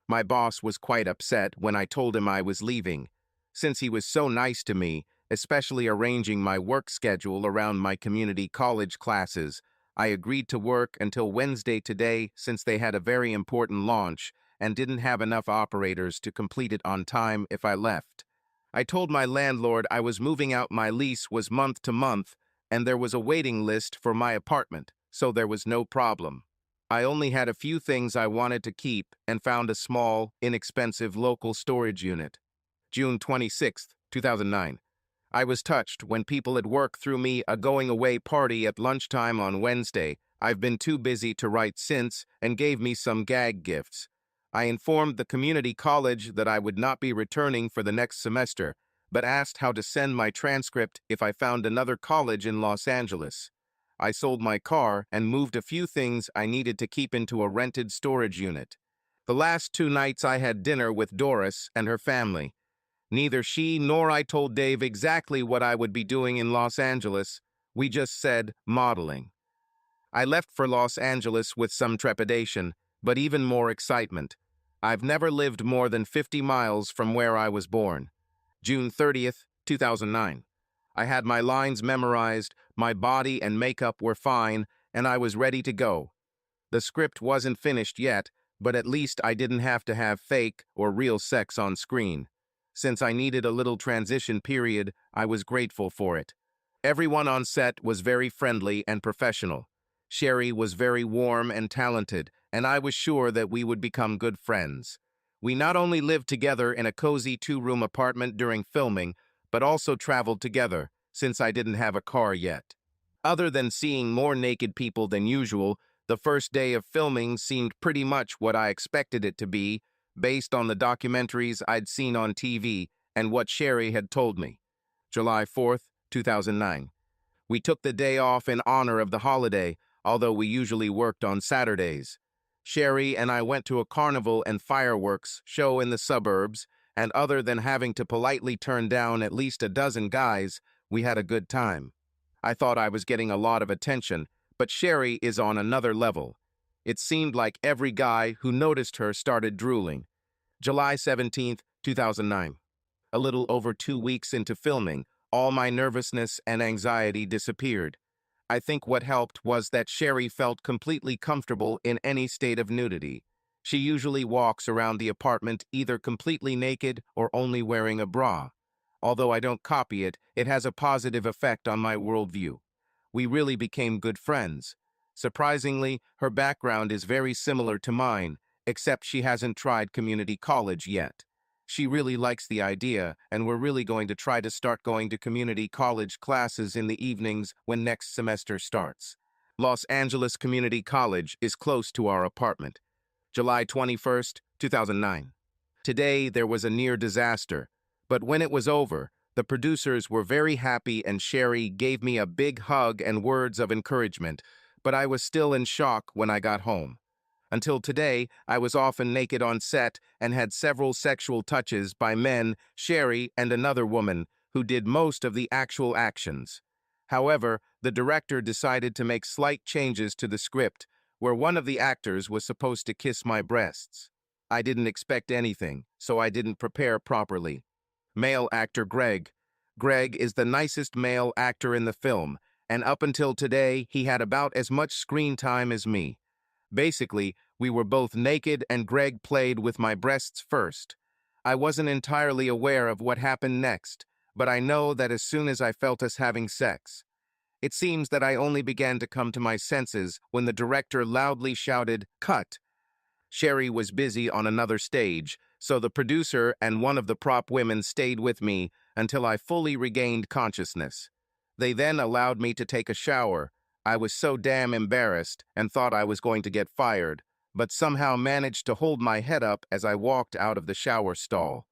My boss was quite upset when I told him I was leaving. Since he was so nice to me, especially arranging my work schedule around my community college classes, I agreed to work until Wednesday today since they had a very important launch and didn't have enough operators to complete it on time if I left. I told my landlord I was moving out. My lease was month to month, and there was a waiting list for my apartment, so there was no problem. I only had a few things I wanted to keep and found a small, inexpensive local storage unit. June 26th, 2009. I was touched when people at work threw me a going-away party at lunchtime on Wednesday. I've been too busy to write since and gave me some gag gifts. I informed the community college that I would not be returning for the next semester, but asked how to send my transcript if I found another college in Los Angeles. I sold my car and moved a few things I needed to keep into a rented storage unit. The last 2 nights I had dinner with Doris and her family. Neither she nor I told Dave exactly what I would be doing in Los Angeles. We just said modeling. I left for Los Angeles with some trepidation, but even more excitement. I've never lived more than 50 miles from where I was born. June 30th, 2009. I had my lines memorized, my body and makeup were fine, and I was ready to go. The script wasn't finished yet, but at least I didn't have to have fake or real sex on screen. Since I needed a little transition period, I was grateful for it. Everyone on set was very friendly and professional. Sherry was very warm and talented, and I was sure that we would become good friends. We not only lived together in a cozy 2-room apartment during filming, but also traveled together, since I didn't have a car yet. Other than seeing more naked people than usual, the first day of filming seemed pretty much what I expected it to be, based on the documentaries I'd seen on TV and what Sherry had told me. July 4th, 2009. We took the day off in honor of the holiday, although we usually worked on Saturdays. Sherry and I went to a carnival and fireworks show in the suburbs, and other than having to politely turn down at least a dozen guys, we had a good time. I thought I was getting a lot of attention, but Sherry is on another level. It seemed like every guy who noticed her started drooling. July 17th, 2009. A little over 2 weeks into filming, all my nervousness and anxiety disappeared. I think what helped was that Sherry felt completely comfortable in any state of nudity. She usually walks around the apartment either completely naked or only wearing a bra. Although I don't copy it, it has a positive effect on my worldview. We really became good friends. Surprisingly, her background is very similar to mine, except she hasn't tried community college yet. She really likes the idea, and we're really going to try to start going to community college classes in the evenings when next semester starts. Los Angeles Community College is close to our apartment. July 21st, 2009. Today, there was a near disaster, but when it was over, the producers were very happy and Sherry gave me a big hug and words of encouragement, but I was still in shock when I got home. Until today, I was often naked on set and had several sexual touches by men, Sherry, and another woman, who did most of the actual actions. However, the director decided to make slight changes to the script, where one of the actors was supposed to kiss my breasts. I didn't expect anything, so I didn't prepare properly. Male actor Greg. Greg is the nicest male actor in the film, and up until today, he had about as much screen time as me. Basically, we were both naked and Greg played with my breasts first. I wasn't entirely aware of what happened next, but I know that as soon as I felt us having sex. It seems that I only began to come to my senses when the director loudly shouted, "Cut!" Sherry was busy on another stage, so the producer and one of the prop women stayed with me until I fully regained consciousness. They then allowed me to take a shower. I was so damn embarrassed and thought I was going to get fired, but somehow managed to hold my head up as I walked out of the shower stall.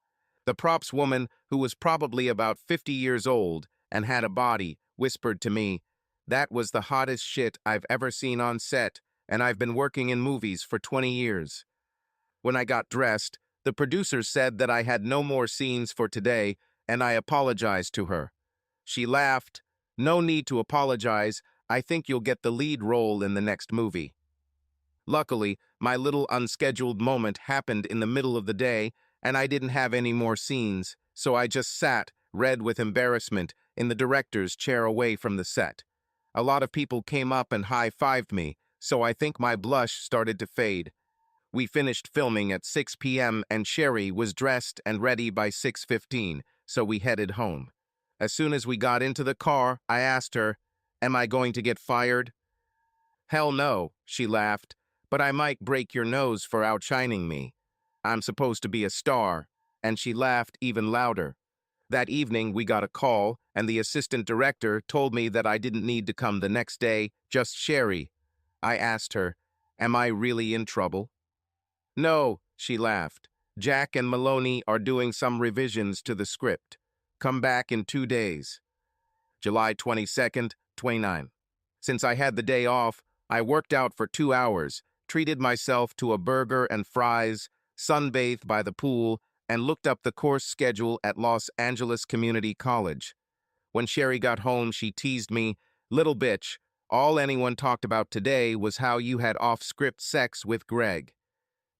The props woman, who was probably about 50 years old and had a body, whispered to me, "That was the hottest shit I've ever seen on set, and I've been working in movies for 20 years. When I got dressed, the producers said that I had no more scenes for today, and I apologized to her. She laughed. "No need to apologize. I think you'll get the lead role in the next movie." Luckily, my little unscheduled moment happened in the middle of the day, and I didn't have any more scenes, so I just sat, red with embarrassment, in the director's chair away from the set. A lot of people came up and high-fived me, so I think my blush started to fade. We finished filming at 6 p.m. and Sherry was dressed and ready by 6:15, so we headed home. As soon as we got into the car, I asked her, "Am I going to get fired?" "Hell no," she laughed, "but I might break your nose for outshining me. I'm supposed to be a star," and she laughed even louder. That evening, we got a call, and the assistant director told me that I didn't need to come the next day, just Sherry. I asked her, "Am I really in trouble?" "No," she laughed. "Jack and Maloney are doing some revisions to the script. Come back in 2 days." July 22nd, 29. Since I had the day off, I worked out for 2 hours, treated myself to a burger and fries, sunbathed by the pool, and looked up the course schedule at Los Angeles Community College. When Sherry got home, she teased me, "Little bitch, all anyone talked about today was how you had off-script sex with Greg."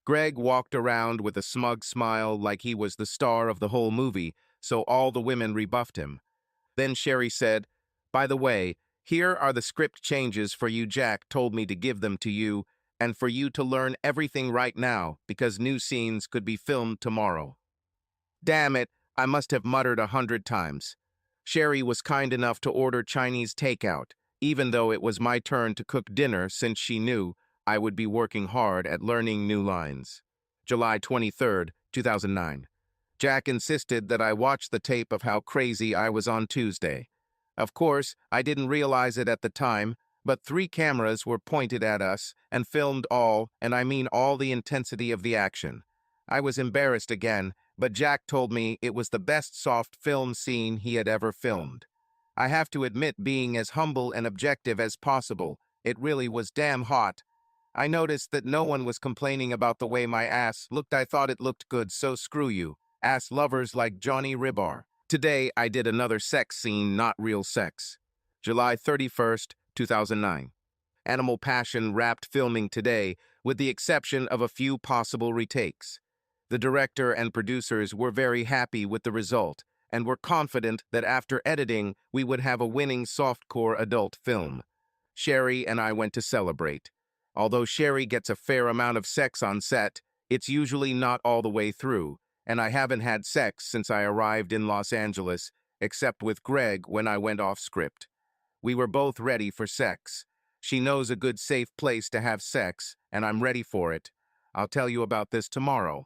Greg walked around with a smug smile like he was the star of the whole movie, so all the women rebuffed him. Then Sherry said, "By the way, here are the script changes for you. Jack told me to give them to you, and for you to learn everything right now, because new scenes could be filmed tomorrow." Damn it, I must have muttered 100 times. Sherry was kind enough to order Chinese takeout, even though it was my turn to cook dinner since she knew I would be working hard at learning new lines. July 23rd, 2009. Jack insisted that I watch the tape of how crazy I was on Tuesday. Of course, I didn't realize it at the time, but 3 cameras were pointed at us and filmed all, and I mean all, the intensity of the action. I was embarrassed again, but Jack told me it was the best soft film scene he had ever filmed. I have to admit, being as humble and objective as possible, it really was damn hot. I noticed that no one was complaining about the way my ass looked. I thought it looked good, so screw you, ass lovers like Johnny Ribbar. Today, I did another sex scene, not real sex. July 31st, 2009. Animal Passion wrapped filming today, with the exception of a few possible retakes. The director and producers were very happy with the result, and were confident that after editing, we would have a winning softcore adult film. Sherry and I went to celebrate. Although Sherry gets a fair amount of sex on set, it's usually not all the way through, and I haven't had sex since I arrived in Los Angeles, except with Greg when I went off script. We were both ready for sex. She knows a good safe place to have sex, and I'm ready for it. I'll tell you about this tomorrow.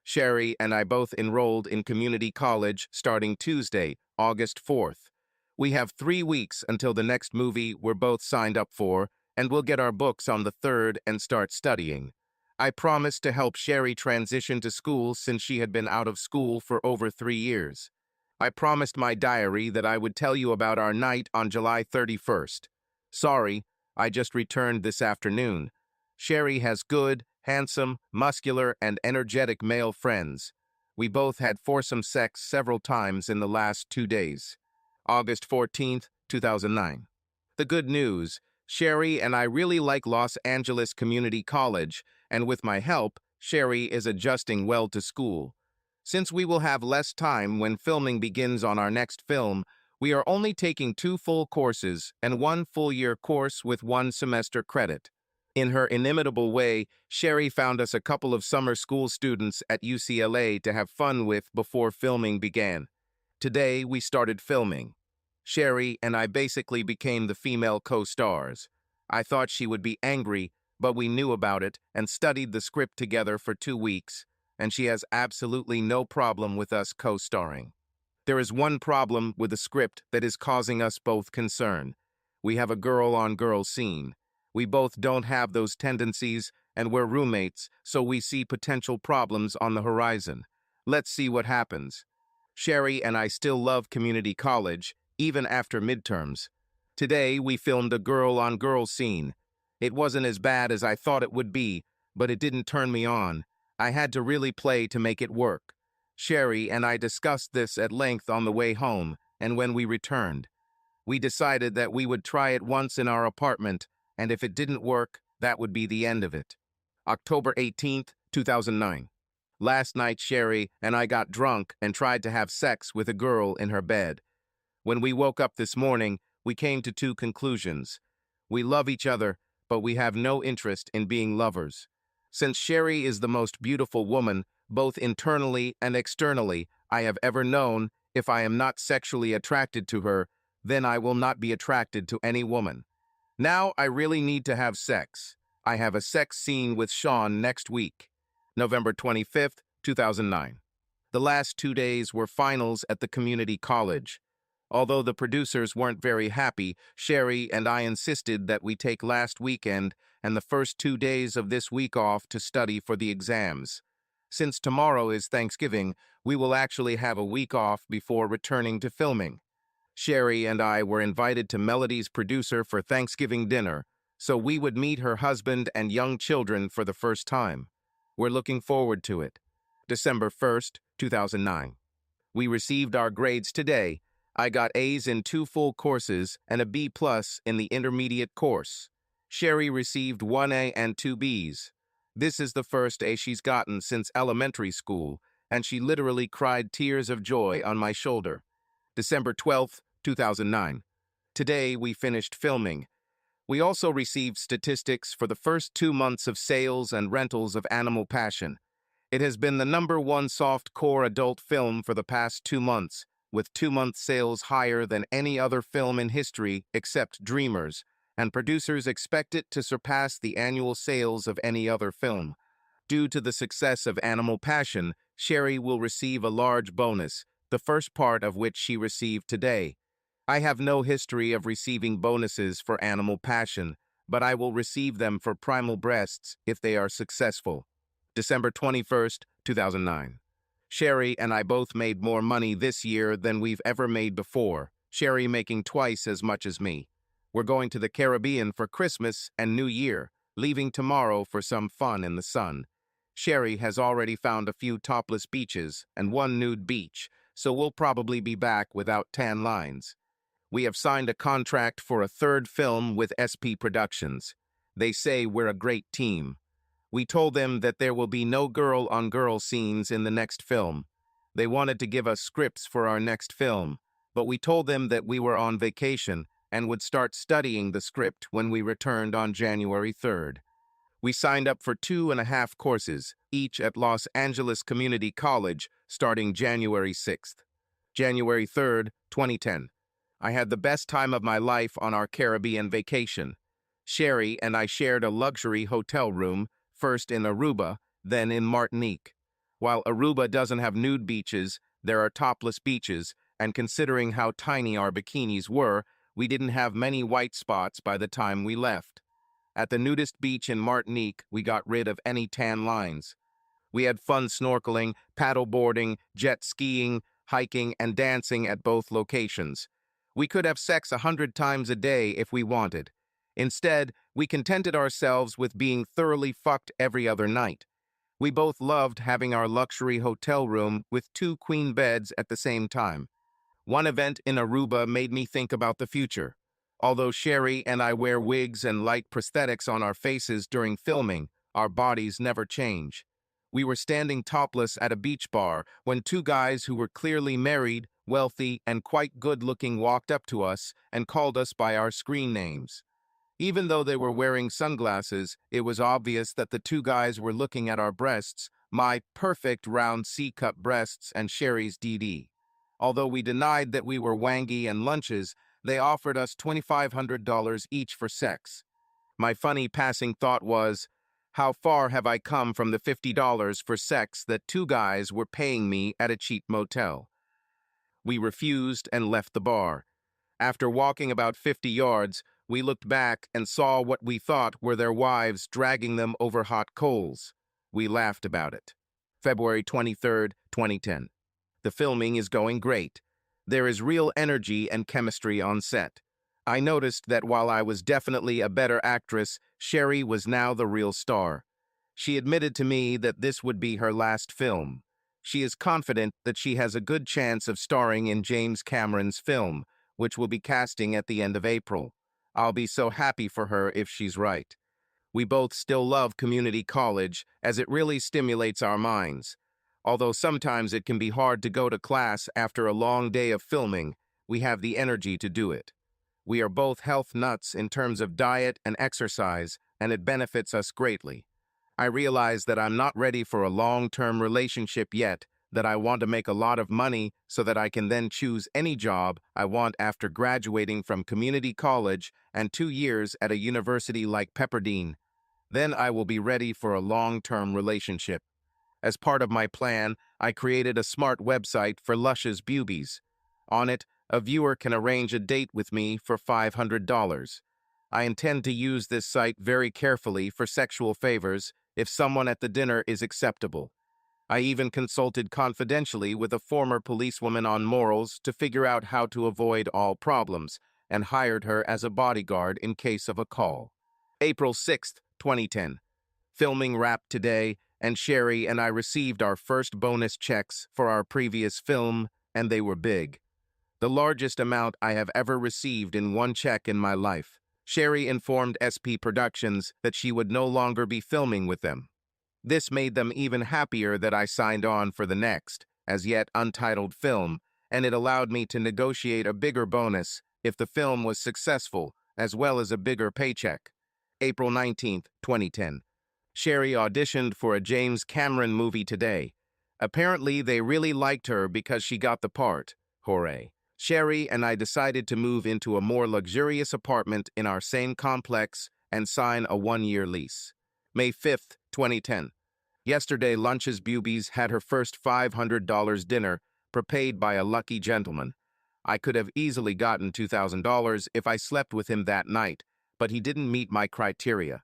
Sherry and I both enrolled in community college starting Tuesday, August 4th. We have 3 weeks until the next movie we're both signed up for, and we'll get our books on the 3rd and start studying. I promised to help Sherry transition to school since she had been out of school for over 3 years. I promised my diary that I would tell you about our night on July 31st. Sorry, I just returned this afternoon. Sherry has good, handsome, muscular, and energetic male friends. We both had foursome sex several times in the last 2 days. August 14th, 2009. The good news, Sherry and I really like Los Angeles Community College, and with my help, Sherry is adjusting well to school. Since we will have less time when filming begins on our next film, we are only taking 2 full courses and 1 full-year course with 1 semester credit. In her inimitable way, Sherry found us a couple of summer school students at UCLA to have fun with before filming began. Today, we started filming. Sherry and I basically became the female co-stars. I thought she would be angry, but we knew about it and studied the script together for 2 weeks, and she has absolutely no problem with us co-starring. There is one problem with the script that is causing us both concern. We have a girl-on-girl scene. We both don't have those tendencies, and we're roommates, so we see potential problems on the horizon. Let's see what happens. Sherry and I still love community college, even after midterms. Today, we filmed a girl-on-girl scene. It wasn't as bad as I thought it would be, but it didn't turn me on. I had to really play to make it work. Sherry and I discussed this at length on the way home, and when we returned. We decided that we would try it once in our apartment, and if it didn't work, that would be the end of it. October 18th, 2009. Last night, Sherry and I got drunk and tried to have sex with a girl in her bed. When we woke up this morning, we came to 2 conclusions. We love each other, but we have no interest in being lovers. Since Sherry is the most beautiful woman, both internally and externally, I have ever known, if I am not sexually attracted to her, then I will not be attracted to any woman. Now I really need to have sex. I have a sex scene with Sean next week. November 25th, 2009. The last 2 days were finals at the community college. Although the producers weren't very happy, Sherry and I insisted that we take last weekend and the first 2 days of this week off to study for the exams. Since tomorrow is Thanksgiving, we will actually have a week off before returning to filming. Sherry and I were invited to Melody's producer for Thanksgiving dinner, so we would meet her husband and young children for the first time. We're looking forward to it. December 1st, 2009. We received our grades today. I got A's in 2 full courses and a B+ in the intermediate course. Sherry received 1 A and 2 B's. This is the first A she's gotten since elementary school, and she literally cried tears of joy on my shoulder. December 12th, 2009. Today we finished filming. We also received statistics for the first 2 months of sales and rentals of Animal Passion. It has been the #1 soft-core adult film for the past 2 months, with 2 month sales higher than any other film in history except Dreamers, and producers expect it to surpass the annual sales of any other film. Due to the success of Animal Passion, Sherry will receive a large bonus, the first part of which she received today. I have no history of receiving bonuses for Animal Passion, but I will receive them for Primal Breasts if they are successful. December 21st, 2009. Sherry and I both made more money this year than we've ever made before, Sherry making twice as much as me. We're going to the Caribbean for Christmas and New Year, leaving tomorrow for some fun in the sun. Sherry has already found a few topless beaches and 1 nude beach, so we'll probably be back without tan lines. We have signed a contract for a 3rd film with SP Productions. They say we're a great team. We told them that there will be no girl-on-girl scenes in the next film. They wanted to give us scripts for our next film, but we told them that we were on vacation and would start studying the script when we returned on January 3rd. We signed up for 2.5 courses, each at Los Angeles Community College, starting January 6th. January 3rd, 2010. I had the best time of my life on our Caribbean vacation. Sherry and I shared a luxury hotel room, first in Aruba, then in Martinique. While Aruba doesn't have nude beaches, there are topless beaches, and considering how tiny our bikinis were, we didn't have many white spots by the time we left. At the nudist beach in Martinique, we got rid of any tan lines. We had fun snorkeling, paddleboarding, jet skiing, hiking, and dancing at both locations. We could have sex 100 times a day if we wanted. Instead, we contented ourselves with being thoroughly fucked every other night. We both loved having our luxury hotel room with 2 queen beds at the same time. One event in Aruba made me think about the future. Although Sherry and I wear wigs and light prosthetics on our faces during filming, our bodies never change. We were standing topless at a beach bar when two guys who were clearly married, wealthy, and quite good-looking walked up to us and called us by our screen names. Even though they were wearing sunglasses, it was obvious that the two guys were looking at our breasts, my perfect round C-cup breasts and Sherry's DD. Although we denied that we were wangy and lunches, they offered us $2,500 each for sex. My funny passing thought was, how far have I come from the $50 for sex that two guys were paying me at a cheap motel? We refused and left the bar. After walking about 50 yards, we looked back and saw what we thought were their wives dragging them over hot coals. We laughed about it. February 23rd, 2010. The filming is going great. There is real energy and chemistry on set. I noticed that while I was definitely a better actress, Sherry was now the real star. She admitted to me that this would be her last film. She is confident that she has a good chance of starring in James Cameron's film, which will be casting at the end of April. I'll be so happy for her if she's right. We both still love community college, as it really stimulates our minds. Although sometimes it can be hard to go to class after a long day of filming, we have the energy to do it. We are both health nuts in terms of diet and exercise, and it benefits us greatly. I realize that I'm not ready for a long-term relationship yet, that I want to make a lot of money so that I can then choose any job I want after graduating from community college and 2 years at a university like Pepperdine. Then I will be ready for a long-term relationship. As part of my plan, I created a smart website for luscious beauties. On it, a viewer can arrange a date with me for $500. I intend to use this site very carefully for sexual favors if someone at the dinner is acceptable. I even consulted confidentially with a former policewoman on morals to figure out how to avoid all problems, and hired her as a bodyguard in case of a call. April 6th, 2010. Filming wrapped today, and Sherry and I received our first bonus checks for our previous film, and they were big. The largest amount I have ever received in one check in my life. Sherry informed SP Productions that she would no longer be filming with them. This made them even happier that I signed on for the next, as yet untitled film, and it allowed me to negotiate a bigger bonus if the film was successful, as well as a bigger paycheck. April 19th, 2010. Sherry auditioned for a James Cameron movie today. Apparently, they really liked her because she got the part. Hooray. Sherry and I decided to move into a more luxurious apartment in our same complex and sign a 1-year lease. May 5th, 2010. Yesterday, Lunch's Beauties had her first $500 dinner, prepaid by a lucky gentleman. I could have easily gotten $2,000 if I slept with him that night, but he didn't meet my criteria.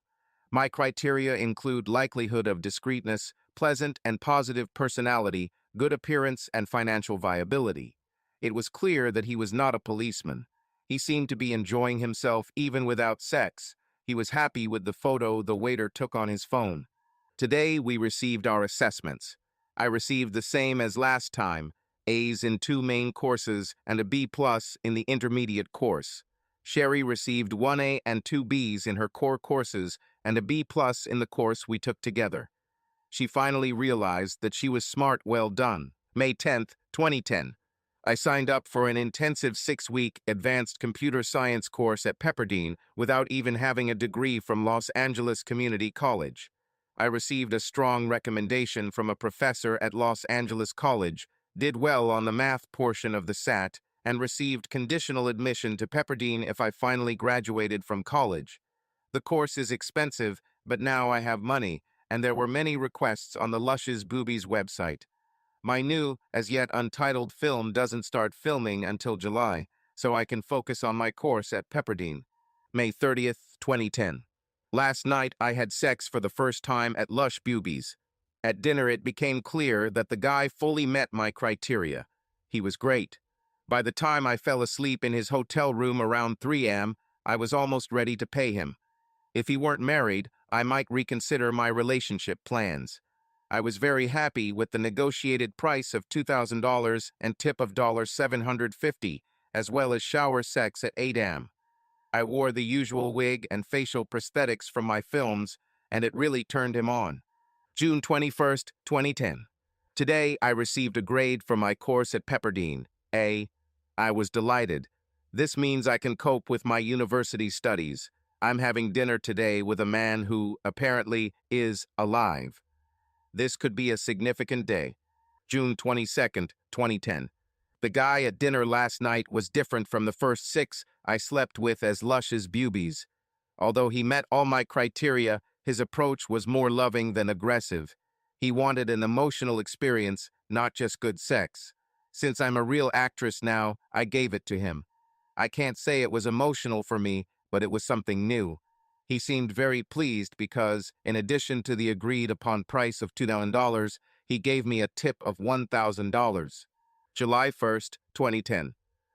My criteria include likelihood of discreetness, pleasant and positive personality, good appearance, and financial viability. It was clear that he was not a policeman. He seemed to be enjoying himself even without sex. He was happy with the photo the waiter took on his phone. Today, we received our assessments. I received the same as last time, A's in 2 main courses and a B+ in the intermediate course. Sherry received 1A and 2 B's in her core courses and a B+ in the course we took together. She finally realized that she was smart. Well done. May 10th, 2010. I signed up for an intensive 6-week advanced computer science course at Pepperdine without even having a degree from Los Angeles Community College. I received a strong recommendation from a professor at Los Angeles College, did well on the math portion of the SAT, and received conditional admission to Pepperdine if I finally graduated from college. The course is expensive, but now I have money, and there were many requests on the Luscious Boobies website. My new, as yet untitled film doesn't start filming until July, so I can focus on my course at Pepperdine. May 30th, 2010. Last night I had sex for the first time at Lush Boobies. At dinner it became clear that the guy fully met my criteria. He was great. By the time I fell asleep in his hotel room around 3 a.m., I was almost ready to pay him. If he weren't married, I might reconsider my relationship plans. I was very happy with the negotiated price of $2,000 and tip of $750, as well as shower sex at 8 a.m. I wore the usual wig and facial prosthetics from my films, and it really turned him on. June 21st, 2010. Today, I received a grade for my course at Pepperdine, A. I was delighted. This means I can cope with my university studies. I'm having dinner today with a man who, apparently, is alive. This could be a significant day. June 22nd, 2010. The guy at dinner last night was different from the first 6 I slept with as lush as boobies. Although he met all my criteria, his approach was more loving than aggressive. He wanted an emotional experience, not just good sex. Since I'm a real actress now, I gave it to him. I can't say it was emotional for me, but it was something new. He seemed very pleased because, in addition to the agreed-upon price of $2,000, he gave me a tip of $1,000. July 1st, 2010.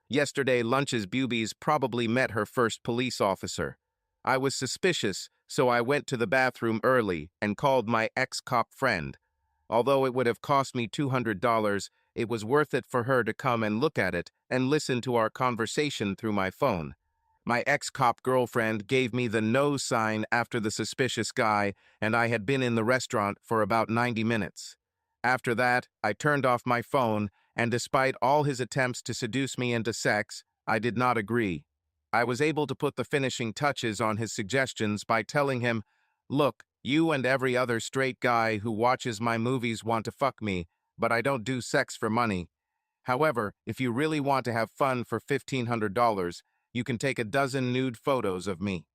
Yesterday, Lunch's Boobies probably met her first police officer. I was suspicious, so I went to the bathroom early and called my ex-cop friend. Although it would have cost me $200, it was worth it for her to come and look at it and listen to our conversation through my phone. My ex-cop girlfriend gave me the no sign after the suspicious guy, and I had been in the restaurant for about 90 minutes. After that, I turned off my phone, and despite all his attempts to seduce me into sex, I did not agree. I was able to put the finishing touches on his suggestions by telling him, "Look, you and every other straight guy who watches my movies want to fuck me, but I don't do sex for money. However, if you really want to have fun for $1,500, you can take a dozen nude photos of me.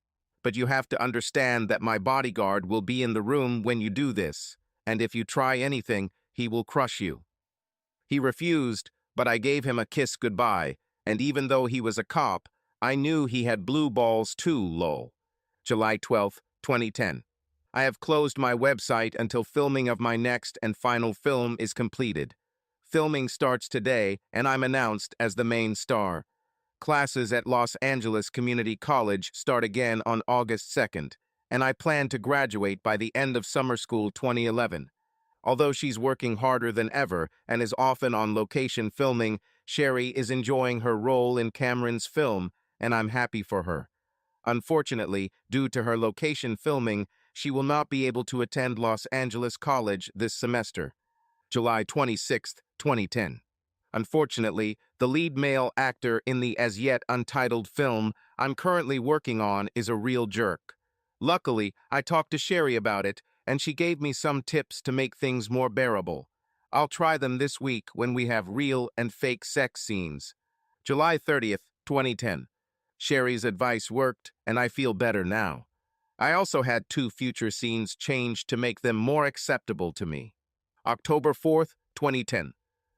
But you have to understand that my bodyguard will be in the room when you do this, and if you try anything, he will crush you." He refused, but I gave him a kiss goodbye, and even though he was a cop, I knew he had blue balls too, lol. July 12th, 2010. I have closed my website until filming of my next and final film is completed. Filming starts today, and I'm announced as the main star. Classes at Los Angeles Community College start again on August 2nd, and I plan to graduate by the end of summer school 2011. Although she's working harder than ever and is often on location filming, Sherry is enjoying her role in Cameron's film, and I'm happy for her. Unfortunately, due to her location filming, she will not be able to attend Los Angeles College this semester. July 26th, 2010. Unfortunately, the lead male actor in the as-yet untitled film I'm currently working on is a real jerk. Luckily, I talked to Sherry about it, and she gave me some tips to make things more bearable. I'll try them this week when we have real and fake sex scenes. July 30th, 2010. Sherry's advice worked, and I feel better now. I also had 2 future scenes changed to make them more acceptable to me. October 4th, 2010.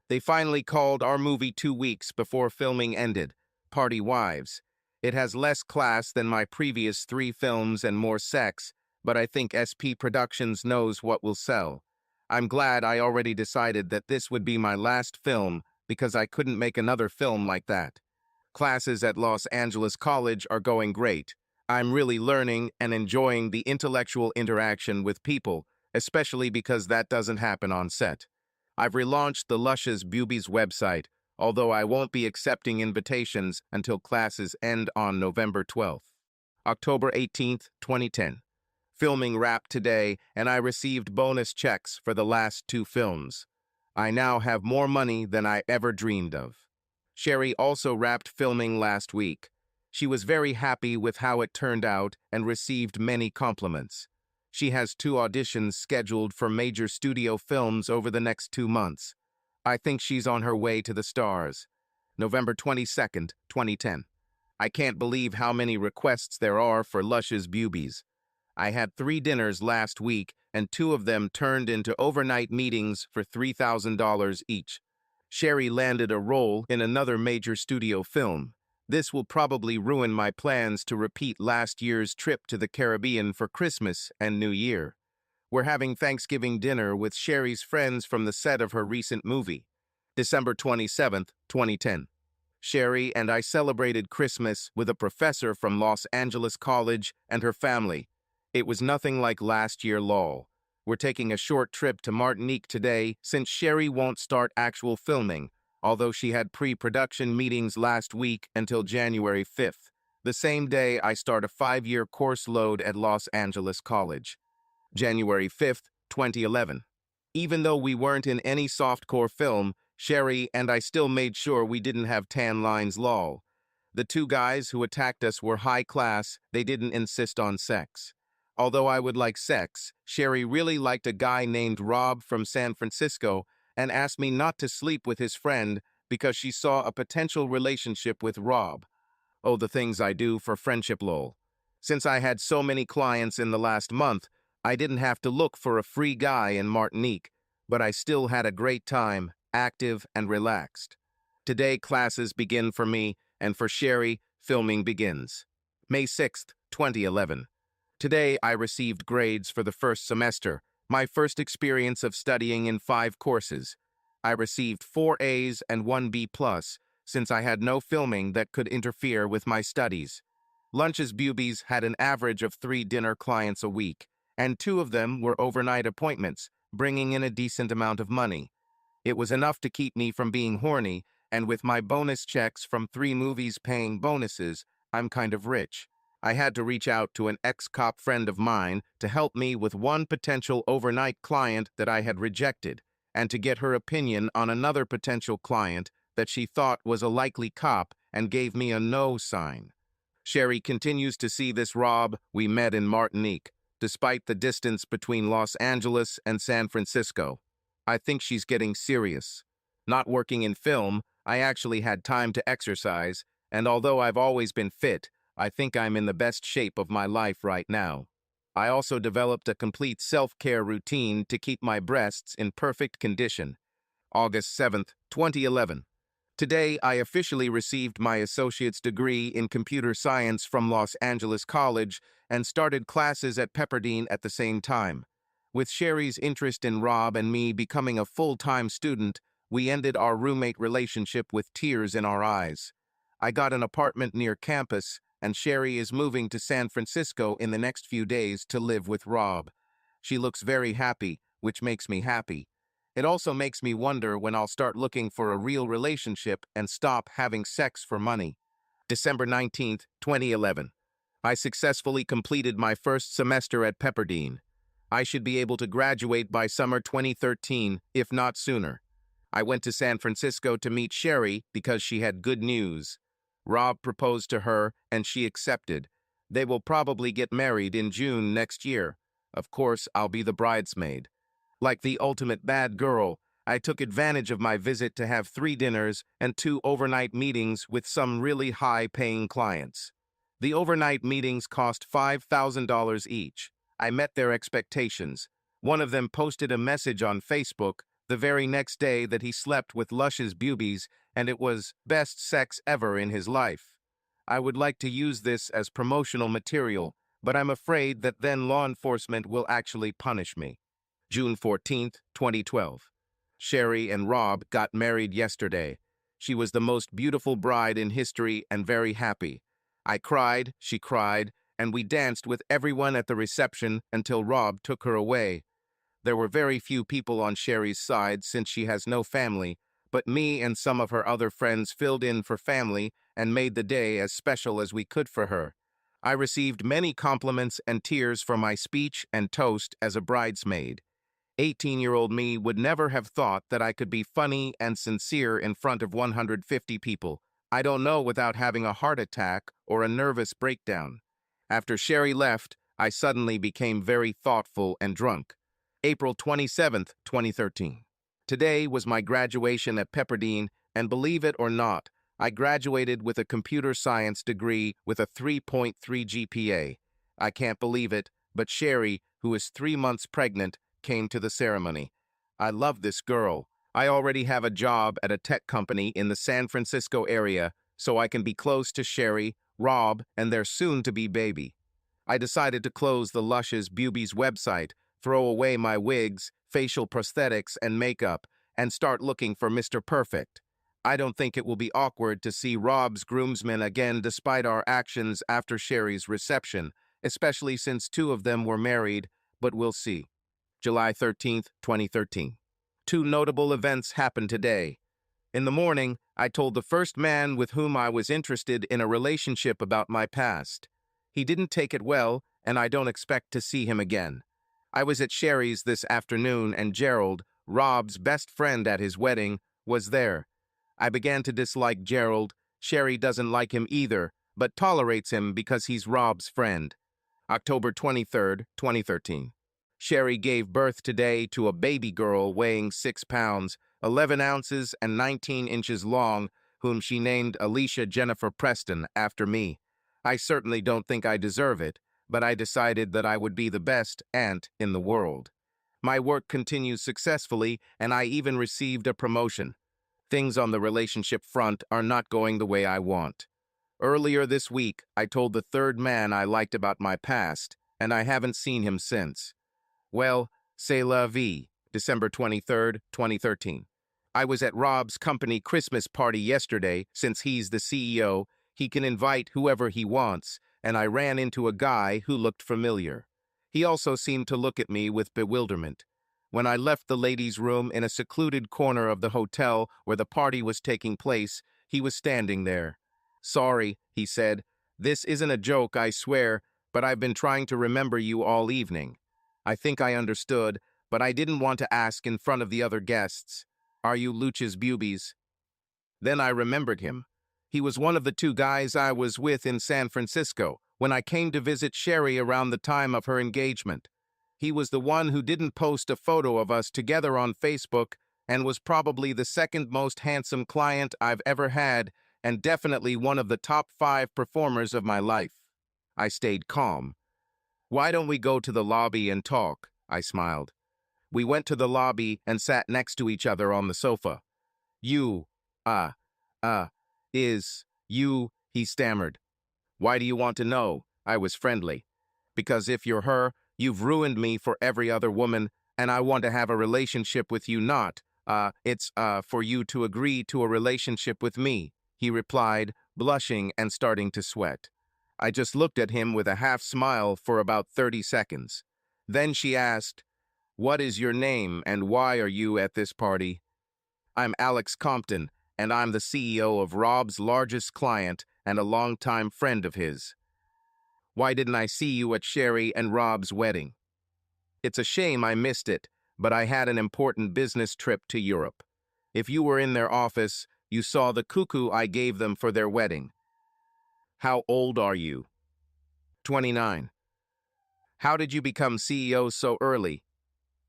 They finally called our movie 2 weeks before filming ended, Party Wives. It has less class than my previous 3 films and more sex, but I think SP Productions knows what will sell. I'm glad I already decided that this would be my last film because I couldn't make another film like that. Classes at Los Angeles College are going great. I'm really learning and enjoying the intellectual interaction with people, especially because that doesn't happen on set. I've relaunched the Luscious Boobies website, although I won't be accepting invitations until classes end on November 12th. October 18th, 2010. Filming wrapped today, and I received bonus checks for the last 2 films. I now have more money than I ever dreamed of. Sherry also wrapped filming last week. She was very happy with how it turned out and received many compliments. She has 2 auditions scheduled for major studio films over the next 2 months. I think she's on her way to the stars. November 22nd, 2010. I can't believe how many requests there are for Luscious Boobies. I had 3 dinners last week, and 2 of them turned into overnight meetings for $3,000 each. Sherry landed a role in another major studio film. This will probably ruin my plans to repeat last year's trip to the Caribbean for Christmas and New Year. We're having Thanksgiving dinner with Sherry's friends from the set of her recent movie. December 27th, 2010. Sherry and I celebrated Christmas with a professor from Los Angeles College and her family. It was nothing like last year, lol. We're taking a short trip to Martinique today since Sherry won't start actual filming, although she had pre-production meetings last week until January 5th. The same day, I start a 5-year course load at Los Angeles College. January 5th, 2011. Even though we weren't in any softcore film, Sherry and I still made sure we didn't have tan lines lol. The two guys who attacked us were high class, they didn't insist on sex. Although I would like sex, Sherry really liked a guy named Rob from San Francisco and asked me not to sleep with his friend because she saw a potential relationship with Rob. Oh, the things I do for friendship lol. Since I had so many clients in the last month, I didn't have to look for a free guy in Martinique, but I still had a great time, active and relaxed. Today, classes begin for me, and for Sherry, filming begins. May 6th, 2011. Today, I received grades for the first semester, my first experience of studying in 5 courses. I received 4 A's and 1 B+, since I had no filming that could interfere with my studies. Lunch's Bubies had an average of 3 dinner clients a week, and 2 of them were overnight appointments, bringing in a decent amount of money. It was enough to keep me from being horny, and with my bonus checks from 3 movies paying bonuses, I'm kind of rich. I had to reach out to an ex-cop friend of mine to help me with one potential overnight client that I had rejected, and to get her opinion on another potential client that she thought was a likely cop and gave me a no sign. Sherry continues to see this Rob we met in Martinique, despite the distance between Los Angeles and San Francisco. I think she's getting serious. Not working in film, I actually had time to exercise, and although I've always been fit, I think I'm in the best shape of my life right now. I also developed a complete self-care routine to keep my breasts in perfect condition. August 7th, 2011. Today, I officially received my associate's degree in computer science from Los Angeles College and started classes at Pepperdine at the same time. With Sherry's interest in Rob and me becoming a full-time student, we ended our roommate relationship with tears in our eyes. I got an apartment near campus, and Sherry is moving to San Francisco in the next few days to live with Rob. She looks very happy, which makes me happy. It also makes me wonder when I'll start looking for a real relationship and stop having sex for money. December 19th, 2011. I successfully completed my first semester at Pepperdine. I should be able to graduate by summer 2013, if not sooner. I went to San Francisco to meet Sherry because she had good news. Rob proposed to her and she accepted. They will probably get married in June next year. Of course, I'll be the bridesmaid. Like the ultimate bad girl, I took advantage of my visit to have 3 dinners and 2 overnight meetings with some really high-paying clients. The overnight meetings cost $5,000 each. I met their expectations. One of them posted a message on Facebook the very next day that he slept with Lush's Bubies and it was best sex ever in his life. I would like to use this as promotional material, but I'm afraid that then law enforcement will actually punish me. June 14th, 2012. Sherry and Rob got married yesterday. She was the most beautiful bride in history and very happy. I cried, she cried, and we danced with everyone at the reception until Rob took her away. There were very few people on Sherry's side since she has no family, but me and some of her other friends filled in for family and made the day as special as we could for her. I received many compliments and tears for my speech and toast as a bridesmaid. 18-year-old me would never have thought that I could be funny and sincere in front of 150 people. I don't know without having a heart attack or a nervous breakdown. After Sherry left, I suddenly became very thoughtful and drunk. April 27th, 2013. Today was my graduation at Pepperdine, and believe it or not, I graduated with a computer science degree with a 3.3 GPA. I can't believe it, but Sherry, who is 3 months pregnant, came to the ceremony. I love this girl. I already have a job at a tech company in the San Francisco area, so I can be close to Sherry, Rob, and their soon-to-be baby. I decided to close the Lush's Bubies website, throw away my wigs, facial prosthetics, and makeup, and start looking for Mr. Perfect. I don't think it will be awkward to see Rob's groomsmen again despite our actions after Sherry's reception, especially since 2 of them were married, but we'll see. July 13th, 2013. 2 notable events happened today. In the morning, I told the first man with whom I was interested in a relationship about my past. He didn't take it well, and I don't expect to see him again. I was at Sherry's this afternoon, and Gerald, Rob's best friend at his wedding, was there. I began to dislike Gerald. Sherry doesn't like him either, but tolerates him because he's Rob's friend. October 23rd, 2013. Sherry gave birth today to a baby girl weighing 6 pounds, 11 ounces, and 19 inches long, whom she named Alicia Jennifer Preston after me. I certainly don't think I deserve it, but I decided that I would be the best aunt in the world. My work continues successfully, and I even received a promotion. Things on the relationship front are not going the way I want. Earlier this week, I told the third man I liked about my past, and I haven't seen him since. Well, c'est la vie, December 23rd, 2013. I was at Rob's company Christmas party yesterday. Since he's the CEO, he can invite whoever he wants, and I ran into a guy who looked familiar. He also seemed to look at me with bewilderment. When I left the ladies' room in a secluded corner of the hotel where the party was taking place, he was standing there. "Sorry," he said. "This isn't a joke, I swear, but I've been trying to remember you all evening." I think I understood, but I didn't want to ask in front of the other guests. "Are you Luch's Bubies?" Then I remembered him. He was one of the two guys I was with in San Francisco when I came to visit Sherry around the time of her engagement. He was the one who didn't post a photo of us together on Facebook and was probably the second most handsome client I've ever had and definitely one of the top 5 performers of my life. I stayed calm. "Why don't we go to the lobby and talk?" I smiled. We went to the lobby and sat next to each other on the sofa. "You, uh, you," he stammered. "Why do you want to know?" I was friendly. "Because if you're her, you've ruined me for every other woman, and I want to have a relationship with you, not, for you to agree to a relationship with me," he replied, blushing and starting to sweat. I just looked at him with a half smile for about 30 seconds. Then she asked, "What is your name and why are you at this party?" "I'm Alex Compton, and I'm the CEO of Rob's largest client and a longtime friend of his." "Why didn't I see you at Sherry and Rob's wedding?" "It's a shame I missed it, but I had an important business trip to Europe. If you were in their office, you saw the cuckoo I gave them for their wedding." "How old are you?" 29. "How did you become CEO so early?"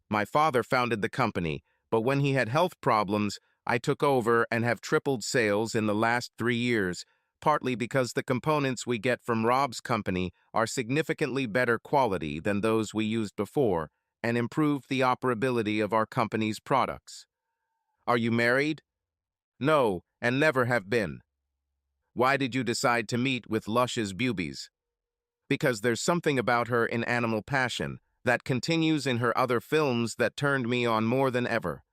"My father founded the company, but when he had health problems, I took over and have tripled sales in the last 3 years, partly because the components we get from Rob's company are significantly better quality than those we used before and improve the operability of our company's products." "Are you married?" "No, and never have been." "Why did you decide to meet with Lush's Bubies?" "Because there's something about her in Animal Passion that continues in her other films that turned me on more than ever.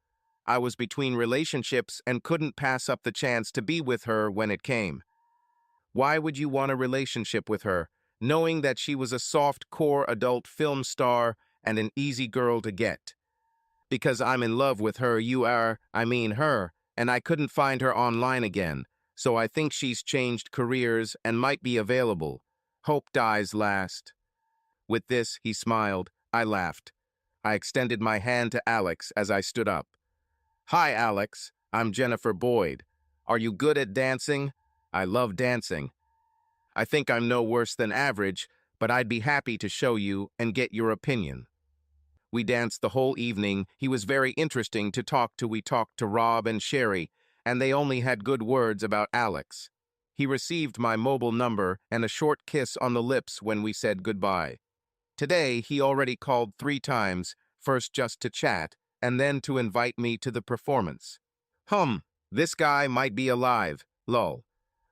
I was between relationships and couldn't pass up the chance to be with her when it came." "Why would you want a relationship with her, knowing that she was a soft-core adult film star and an easy girl to get?" "Because I'm in love with her, her, and I couldn't find her online again, so I think she's changed careers and might be available. Hope dies last." With this, he smiled. I laughed. I extended my hand to Alex as I stood up. "Hi, Alex. I'm Jennifer Boyd. Are you good at dancing?" "I love dancing." "I think I'm no worse than average, but I'd be happy to show you and get your opinion." We danced the whole evening. He was very interesting to talk to. We talked to Rob and Sherry, and they only had good words about Alex. He received my mobile number and a short kiss on the lips when we said goodbye. Today, he already called 3 times, first just to chat, and then to invite me to the performance. This guy might be alive, lol.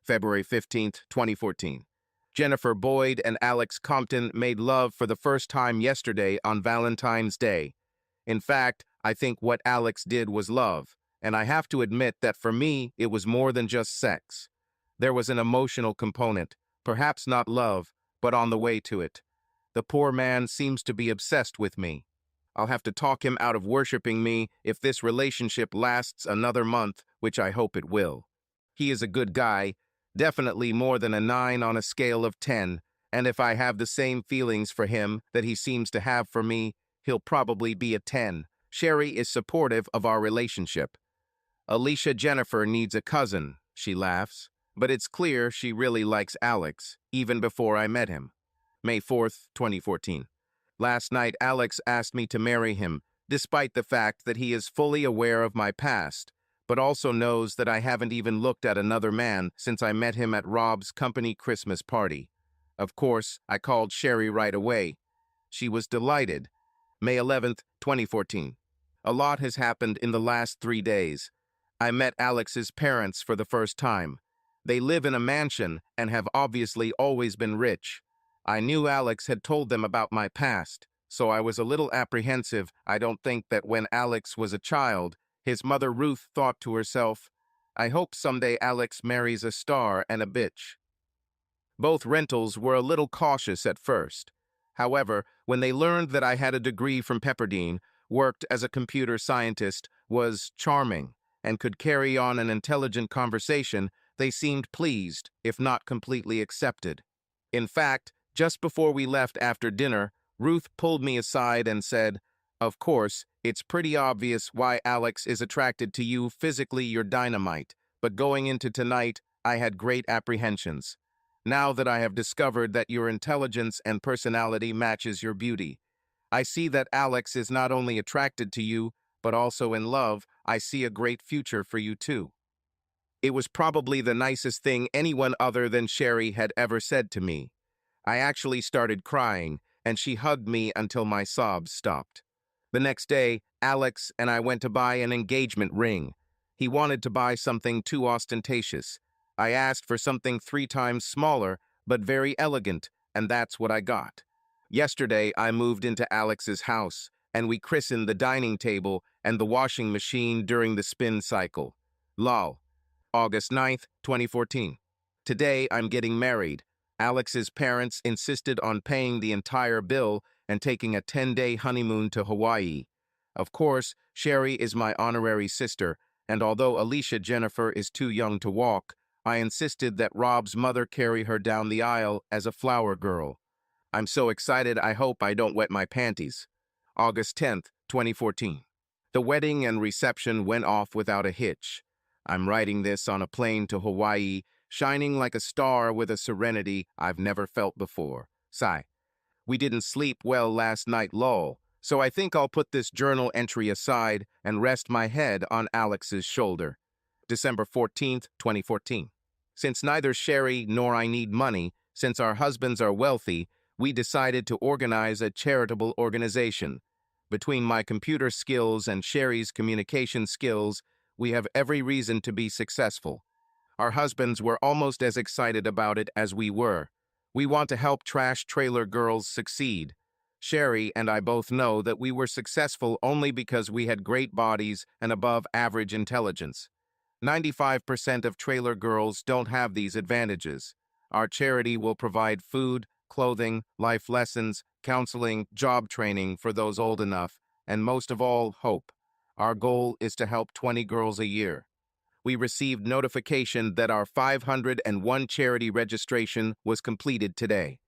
February 15th, 2014. Jennifer Boyd and Alex Compton made love for the first time yesterday on Valentine's Day. In fact, I think what Alex did was love, and I have to admit that for me, it was more than just sex. There was an emotional component, perhaps not love, but on the way to it. The poor man seems to be obsessed with me. I'll have to talk him out of worshiping me if this relationship lasts another month which I hope it will. He is a good guy, definitely more than a 9 on a scale of 10, and if I have the same feelings for him that he seems to have for me, he'll probably be a 10. Sherry is supportive of our relationship. Alicia Jennifer needs a cousin, she laughs, but it's clear she really likes Alex, even before I met him. May 4th, 2014. Last night, Alex asked me to marry him, despite the fact that he is fully aware of my past, but also knows that I haven't even looked at another man since I met him at Rob's company Christmas party. Of course, I called Sherry right away. She was delighted. May 11th, 2014. A lot has happened in the last 3 days. I met Alex's parents for the first time. They live in a mansion and have obviously always been rich. I knew Alex had told them about my past, so I was a little apprehensive. I don't think that when Alex was a child, his mother Ruth thought to herself, I hope someday Alex marries a star and a bitch. Both rentals were a little cautious at first. However, when they learned that I had a degree from Pepperdine, worked as a computer scientist, was charming, and could carry on an intelligent conversation, they seemed pleased, if not completely accepted. In fact, just before we left after dinner, Ruth pulled me aside and said, of course, it's pretty obvious why Alex is attracted to you. Physically, you're dynamite, but going into tonight, I had great apprehensions. Now that I have discovered that your intelligence and personality matches your beauty, I see that Alex is not only attracted to you, but also in love. I see a great future for you too. It was probably the nicest thing anyone other than Sherry had ever said to me. I actually started crying, and she hugged me until my sobs stopped. The next day, Alex and I went to buy an engagement ring. He wanted to buy something too ostentatious. I asked for something 3 times smaller, but very elegant, and that's what I got. Yesterday, I moved into Alex's house, and we christened the dining table and the washing machine during the spin cycle. Lol. August 9th, 2014. Today, I'm getting married. Alex's parents insisted on paying the entire bill and taking a 10-day honeymoon to Hawaii. Of course, Sherry is my honorary sister, and although Alicia Jennifer is too young to walk, I insisted that Rob's mother carry her down the aisle as a flower girl. I'm so excited I hope I don't wet my panties. August 10th, 2014. The wedding and reception went off without a hitch. I'm writing this on a plane to Hawaii, shining like a star with a serenity I've never felt before. Sigh. We didn't sleep well last night, lol, so I think I'll put this journal entry aside and rest my head on Alex's shoulder. December 14th, 2014. Since neither Sherry nor I need money, since our husbands are wealthy, we decided to organize a charitable organization. Between my computer skills and Sherry's communication skills, we have every reason to be successful. Our husbands were almost as excited about it as we were. We want to help trash trailer girls succeed. Sherry and I both know that we were successful only because we had great bodies and above-average intelligence. 95% of trailer girls don't have these advantages. Our charity will provide food, clothing, life lessons, counseling, job training for those old enough, and most of all, hope. Our goal is to help 20 girls a year. We received notification that our 501 charity registration was completed today,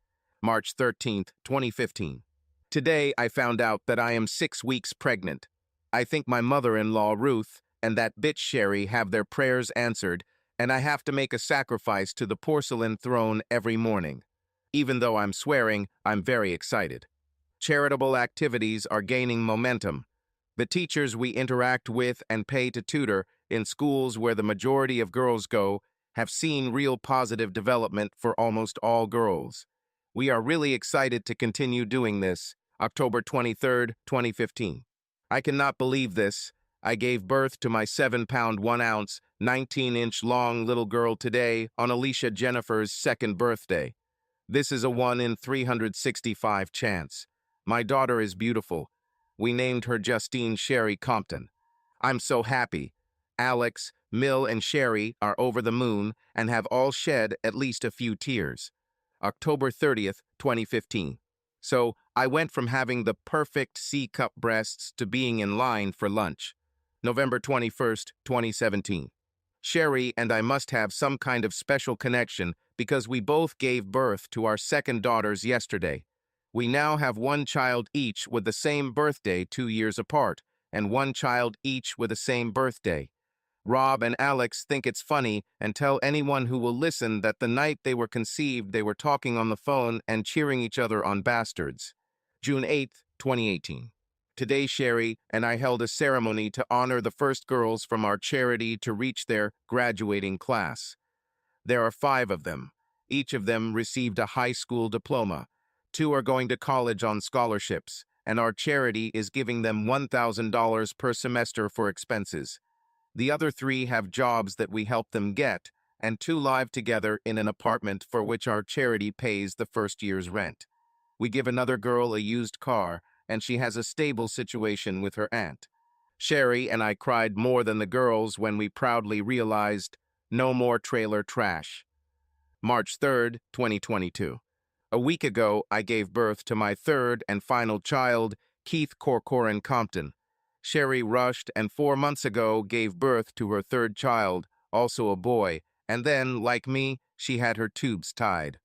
March 13th, 2015. Today, I found out that I am 6 weeks pregnant. I think my mother-in-law, Ruth, and that bitch Sherry have their prayers answered, and I have to make a sacrifice to the porcelain throne every morning. Even though I'm swearing, I'm very excited. Charitable activities are gaining momentum. The teachers we interact with and pay to tutor in schools where the majority of girls go have seen real positive development for almost all girls. We are really excited to continue doing this. October 23rd, 2015. I cannot believe this. I gave birth to my 7-pound 1 ounce, 19-inch long little girl today on Alicia Jennifer's 2nd birthday. This is a 1 in 365 chance. My daughter is beautiful. We named her Justine Sherry Compton. I'm so happy. Alex, Mill, and Sherry are over the moon and have all shed at least a few tears. October 30th, 2015. So, I went from having the perfect C-cup breasts to being in line for lunch. November 21st, 2017. Sherry and I must have some kind of special connection because we both gave birth to our second daughters yesterday. We now have one child each with the same birthday 2 years apart, and one child each with the same birthday. Rob and Alex think it's funny and tell anyone who will listen that the night they were conceived they were talking on the phone and cheering each other on bastards. June 8th, 2018. Today, Sherry and I held a ceremony to honor the first girls from our charity to reach their graduating class. There are 5 of them. Each of them received a high school diploma. 2 are going to college on scholarships, and our charity is giving them $1,000 per semester for expenses. The other 3 have jobs that we help them get, and 2 live together in an apartment for which our charity pays the first year's rent. We give another girl a used car, and she has a stable situation with her aunt. Sherry and I cried more than the girls when we proudly realized no more trailer trash. March 3rd, 2022. A week ago, I gave birth to my third and final child, Keith Corcoran Compton. Sherry rushed and 4 months ago gave birth to her third child, also a boy, and then, like me, she had her tubes tied.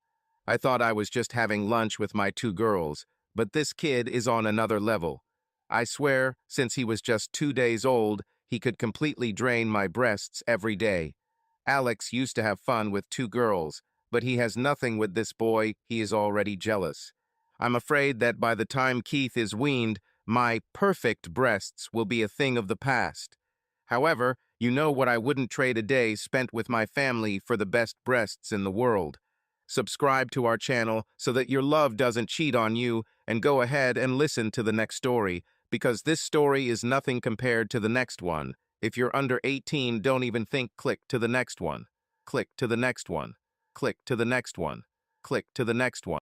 I thought I was just having lunch with my 2 girls, but this kid is on another level. I swear, since he was just 2 days old, he could completely drain my breasts every day. Alex used to have fun with 2 girls, but he has nothing with this boy. He is already jealous. I'm afraid that by the time Keith is weaned, my perfect breasts will be a thing of the past. However, you know what I wouldn't trade a day spent with my family for the best breasts in the world. Subscribe to our channel so that your love doesn't cheat on you, and go ahead and listen to the next story, because this story is nothing compared to the next one. If you're under 18, don't even think. Click to the next one. Click to the next one. Click to the next one. Click to the next one.